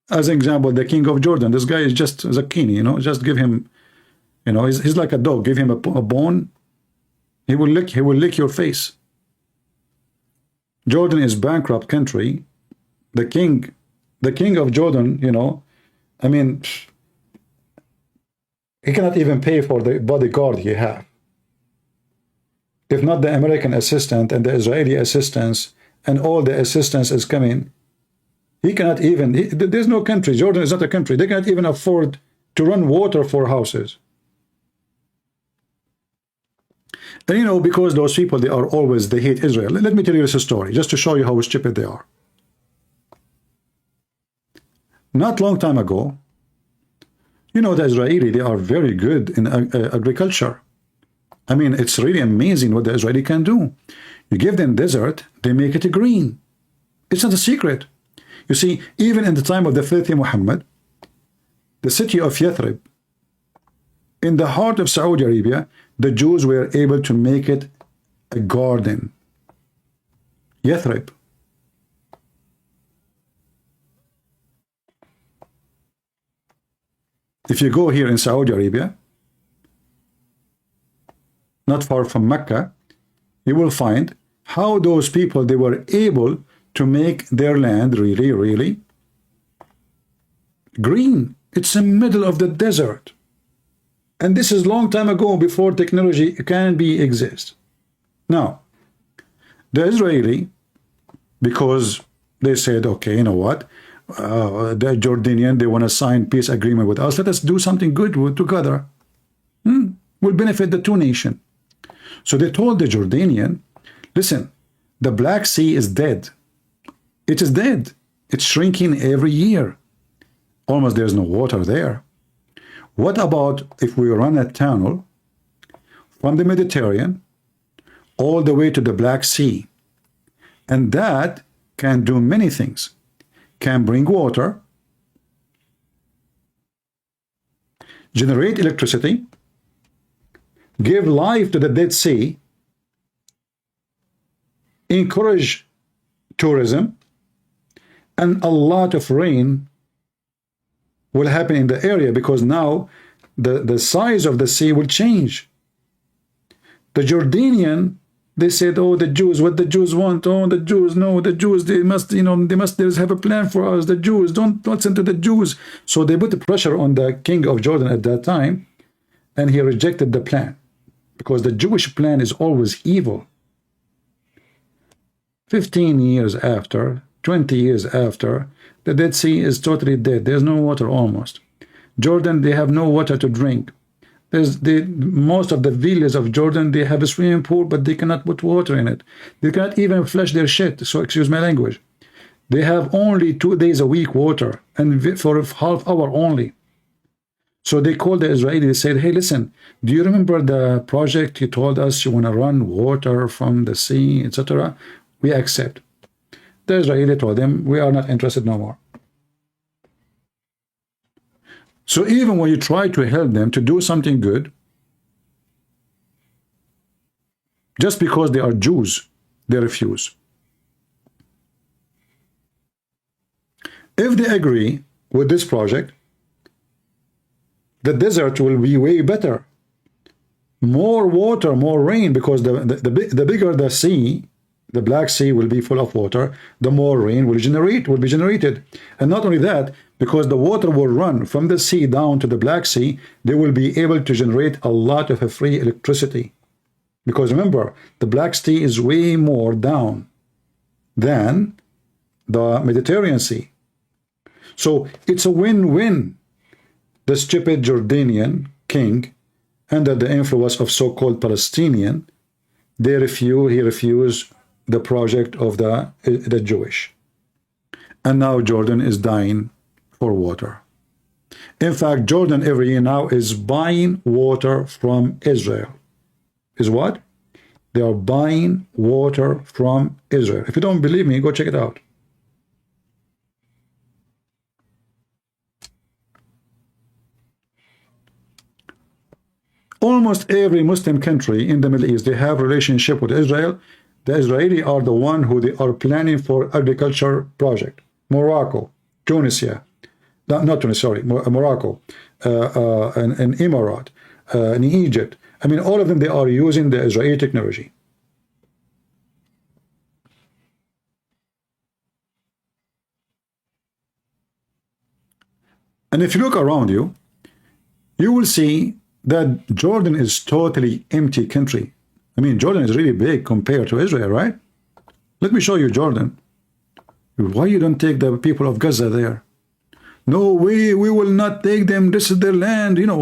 Speaker 2: As an example, the king of Jordan. This guy is just Zakini, just give him, he's like a dog. Give him a bone. He will lick your face. Jordan is bankrupt country. The king of Jordan, he cannot even pay for the bodyguard he have. If not the American assistant and the Israeli assistance and all the assistance is coming, he cannot even, there's no country, Jordan is not a country, they cannot even afford to run water for houses. And because those people, they hate Israel. Let me tell you this story, just to show you how stupid they are. Not long time ago, the Israeli, they are very good in agriculture. It's really amazing what the Israeli can do. You give them desert, they make it green. It's not a secret. You see, even in the time of the filthy Muhammad, the city of Yathrib, in the heart of Saudi Arabia, the Jews were able to make it a garden. Yathrib. If you go here in Saudi Arabia, not far from Mecca, you will find how those people, they were able to make their land really, really green. It's in the middle of the desert. And this is long time ago, before technology can be exist. Now, the Israeli, because they said, okay, you know what, the Jordanian, they want to sign peace agreement with us. Let us do something good together. Will benefit the two nations. So they told the Jordanian, listen, the Black Sea is dead. It is dead. It's shrinking every year. Almost there's no water there. What about if we run a tunnel from the Mediterranean all the way to the Black Sea? And that can do many things. Can bring water, generate electricity, give life to the Dead Sea, encourage tourism, and a lot of rain will happen in the area, because now the size of the sea will change. The Jordanian, they said, oh, the Jews, what the Jews want, oh, the Jews, no, the Jews, they must, you know, they must have a plan for us, the Jews, don't listen to the Jews. So they put the pressure on the king of Jordan at that time, and he rejected the plan, because the Jewish plan is always evil. 15 years after, 20 years after, the Dead Sea is totally dead. There's no water almost. Jordan, they have no water to drink. Most of the villages of Jordan, they have a swimming pool, but they cannot put water in it. They cannot even flush their shit, so excuse my language. They have only 2 days a week water, and for a half hour only. So they called the Israeli, they said, hey, listen, do you remember the project you told us you want to run water from the sea, etc.? We accept. The Israeli told them, we are not interested no more. So even when you try to help them to do something good, just because they are Jews, they refuse. If they agree with this project, the desert will be way better. More water, more rain, because the bigger the sea, the Black Sea will be full of water, the more rain will be generated. And not only that, because the water will run from the sea down to the Black Sea, they will be able to generate a lot of free electricity. Because remember, the Black Sea is way more down than the Mediterranean Sea. So it's a win-win. The stupid Jordanian king, under the influence of so-called Palestinian, he refused the project of the Jewish. And now Jordan is dying for water. In fact, Jordan every year now is buying water from Israel. Is what? They are buying water from Israel. If you don't believe me, go check it out. Almost every Muslim country in the Middle East, they have relationship with Israel. The Israeli are the one who they are planning for agriculture project. Morocco, Tunisia, not Tunisia, sorry, Morocco, and Emirat, and Egypt. I mean, all of them, they are using the Israeli technology. And if you look around you, you will see that Jordan is totally empty country. I mean, Jordan is really big compared to Israel, right? Let me show you Jordan. Why you don't take the people of Gaza there? No way, we will not take them. This is their land. You know,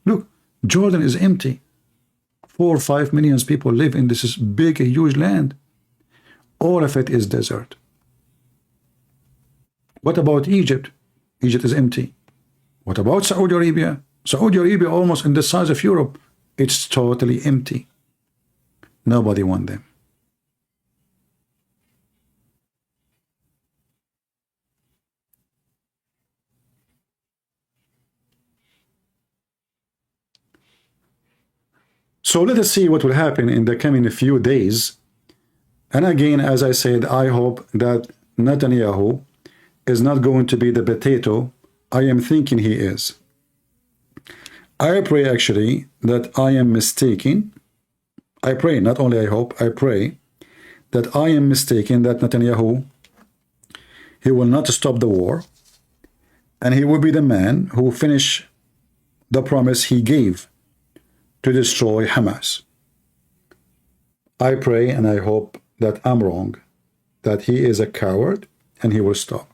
Speaker 2: look, Jordan is empty. 4 or 5 million people live in this big, huge land. All of it is desert. What about Egypt? Egypt is empty. What about Saudi Arabia? Saudi Arabia almost in the size of Europe. It's totally empty. Nobody wants them. So let us see what will happen in the coming few days. And again, as I said, I hope that Netanyahu is not going to be the potato I am thinking he is. I pray actually that I am mistaken. I pray, not only I hope, I pray that I am mistaken, that Netanyahu, he will not stop the war, and he will be the man who finish the promise he gave to destroy Hamas. I pray and I hope that I'm wrong, that he is a coward and he will stop.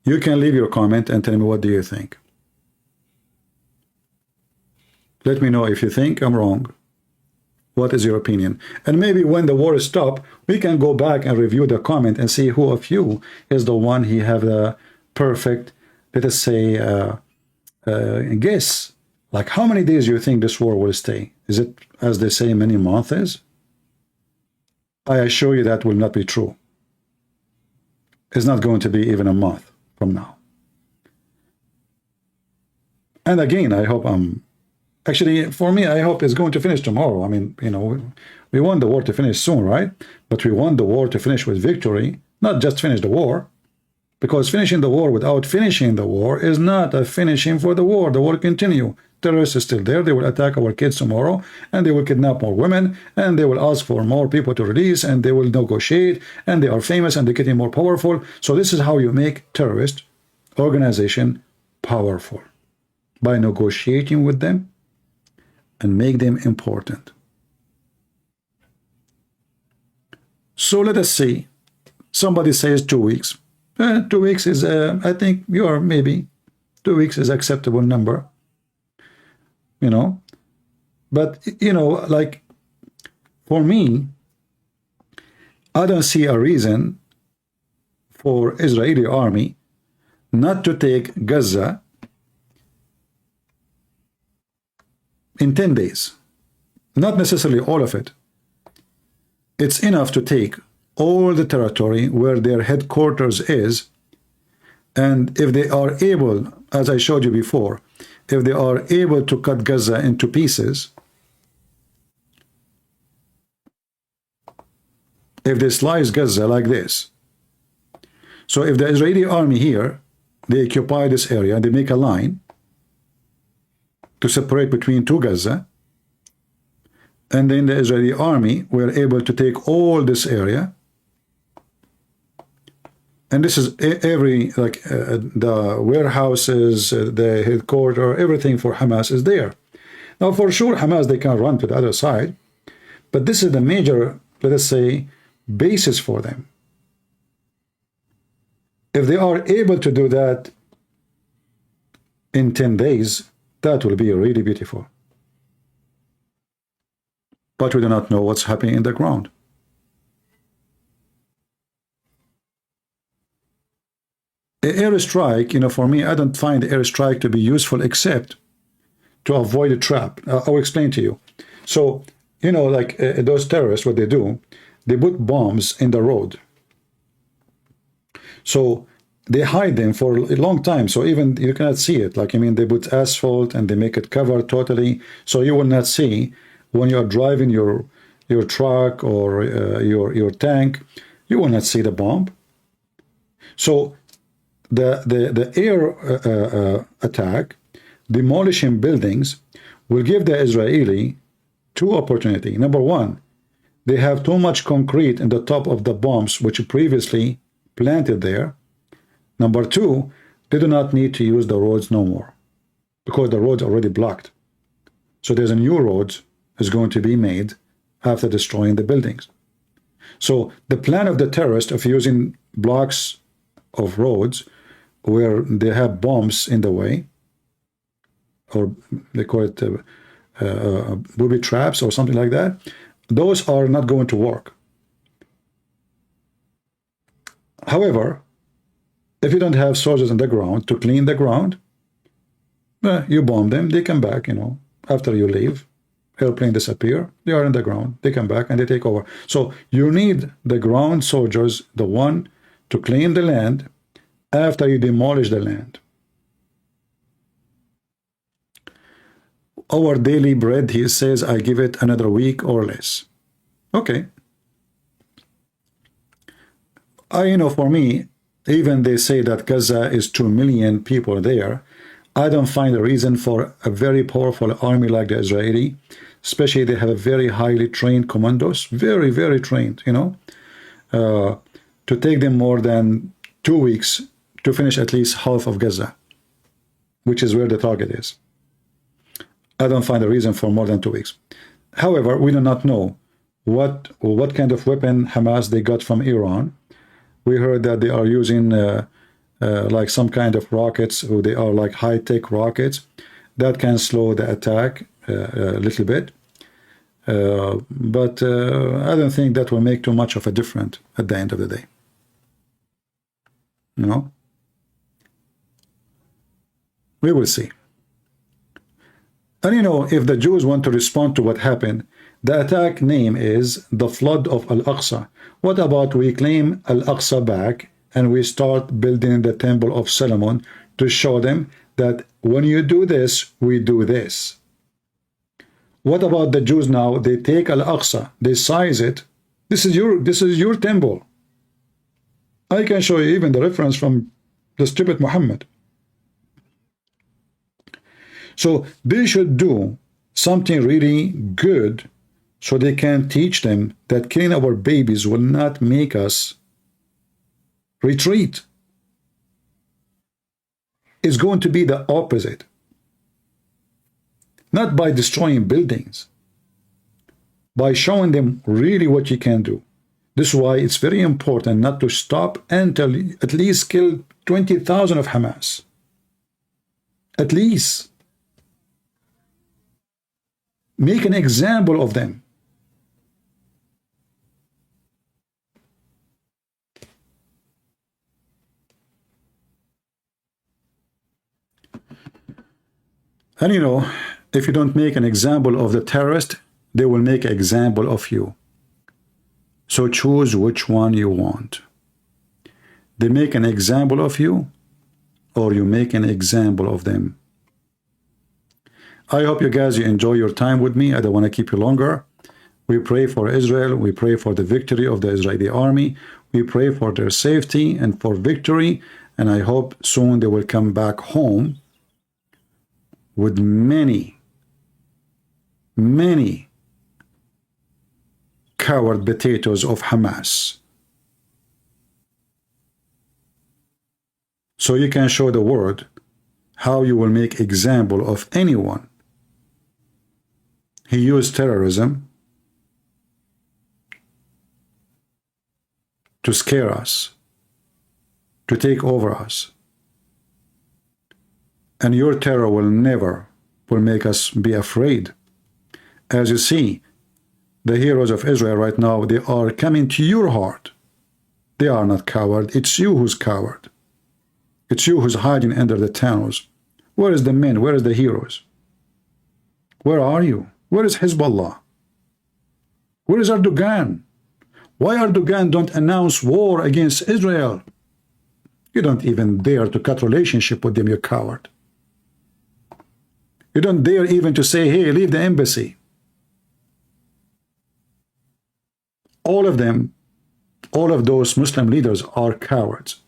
Speaker 2: You can leave your comment and tell me what do you think. Let me know if you think I'm wrong. What is your opinion? And maybe when the war is stopped, we can go back and review the comment and see who of you is the one he have the perfect, let us say, guess. Like how many days you think this war will stay? Is it, as they say, many months? I assure you that will not be true. It's not going to be even a month from now. And again, I hope actually, for me, I hope it's going to finish tomorrow. I mean, you know, we want the war to finish soon, right? But we want the war to finish with victory, not just finish the war. Because finishing the war without finishing the war is not a finishing for the war. The war will continue. Terrorists are still there. They will attack our kids tomorrow, and they will kidnap more women, and they will ask for more people to release, and they will negotiate, and they are famous, and they're getting more powerful. So this is how you make terrorist organization powerful, by negotiating with them and make them important. So let us see. Somebody says 2 weeks. 2 weeks is, I think you are maybe 2 weeks is acceptable number. You know, but you know, like for me, I don't see a reason for Israeli army not to take Gaza in 10 days. Not necessarily all of it. It's enough to take all the territory where their headquarters is, and if they are able, as I showed you before, if they are able to cut Gaza into pieces, if they slice Gaza like this, so if the Israeli army here, they occupy this area, they make a line to separate between two Gaza, and then the Israeli army were able to take all this area, and this is every, like the warehouses, the headquarters, everything for Hamas is there. Now, for sure, Hamas, they can run to the other side, but this is the major, let us say, basis for them. If they are able to do that in 10 days, that will be really beautiful. But we do not know what's happening in the ground. An airstrike, you know, for me, I don't find the airstrike to be useful except to avoid a trap. I'll explain to you. So, you know, like those terrorists, what they do, they put bombs in the road. So they hide them for a long time. So even you cannot see it. Like, I mean, they put asphalt and they make it cover totally. So you will not see when you are driving your truck or your tank, you will not see the bomb. So the air attack, demolishing buildings, will give the Israeli two opportunities. Number one, they have too much concrete in the top of the bombs which previously planted there. Number two, they do not need to use the roads no more because the roads are already blocked. So there's a new road is going to be made after destroying the buildings. So the plan of the terrorists of using blocks of roads where they have bombs in the way, or they call it booby traps or something like that, those are not going to work. However, if you don't have soldiers on the ground to clean the ground, you bomb them, they come back, you know, after you leave, airplane disappear, they are in the ground, they come back and they take over. So you need the ground soldiers, the one to clean the land after you demolish the land. our daily bread, he says, I give it another week or less. Okay. For me, even they say that Gaza is 2 million people there. I don't find a reason for a very powerful army like the Israeli, especially they have a very highly trained commandos, very, very trained, to take them more than 2 weeks to finish at least half of Gaza, which is where the target is. I don't find a reason for more than 2 weeks. However, we do not know what kind of weapon Hamas they got from Iran. We heard that they are using like some kind of rockets, or they are like high-tech rockets that can slow the attack a little bit. But I don't think that will make too much of a difference at the end of the day. We will see. And if the Jews want to respond to what happened, the attack name is the flood of Al-Aqsa. What about we claim Al-Aqsa back and we start building the Temple of Solomon to show them that when you do this, we do this? What about the Jews now? They take Al-Aqsa, they size it. This is your temple. I can show you even the reference from the stupid Muhammad. So they should do something really good so they can teach them that killing our babies will not make us retreat. It's going to be the opposite. Not by destroying buildings, by showing them really what you can do. This is why it's very important not to stop until at least kill 20,000 of Hamas. At least. Make an example of them. And if you don't make an example of the terrorist, they will make an example of you. So choose which one you want. They make an example of you, or you make an example of them. I hope you guys enjoy your time with me. I don't want to keep you longer. We pray for Israel. We pray for the victory of the Israeli army. We pray for their safety and for victory. And I hope soon they will come back home with many, many coward potatoes of Hamas. So you can show the world how you will make example of anyone. He used terrorism to scare us, to take over us. And your terror will never make us be afraid. As you see, the heroes of Israel right now, they are coming to your heart. They are not coward. It's you who's coward. It's you who's hiding under the tunnels. Where is the men? Where is the heroes? Where are you? Where is Hezbollah? Where is Erdugan? Why Erdugan don't announce war against Israel? You don't even dare to cut relationship with them, you coward. You don't dare even to say, hey, leave the embassy. All of them, all of those Muslim leaders are cowards.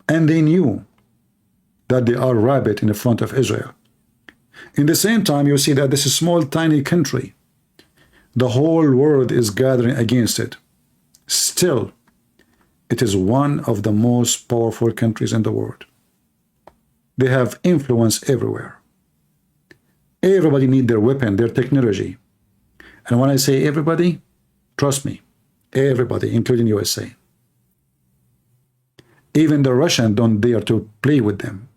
Speaker 2: And they knew that they are rabbit in the front of Israel. In the same time, you see that this is a small, tiny country. The whole world is gathering against it. Still, it is one of the most powerful countries in the world. They have influence everywhere. Everybody needs their weapon, their technology. And when I say everybody, trust me, everybody, including USA. Even the Russians don't dare to play with them.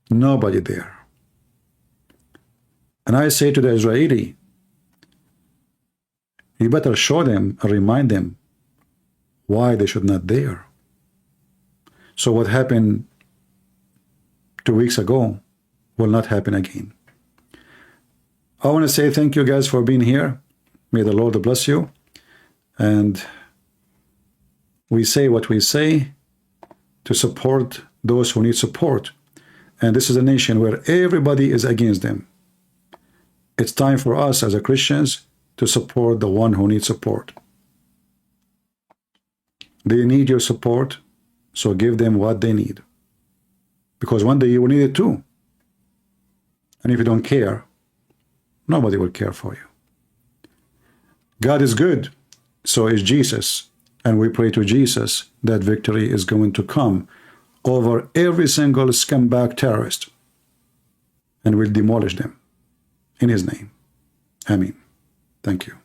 Speaker 2: Nobody there. And I say to the Israeli, you better show them and remind them why they should not dare. So what happened 2 weeks ago will not happen again. I want to say thank you guys for being here. May the Lord bless you. And we say what we say, to support those who need support. And this is a nation where everybody is against them. It's time for us as a Christians to support the one who needs support. They need your support, so give them what they need. Because one day you will need it too. And if you don't care, nobody will care for you. God is good, so is Jesus. And we pray to Jesus that victory is going to come over every single scumbag terrorist. And we'll demolish them in his name. Amen. Thank you.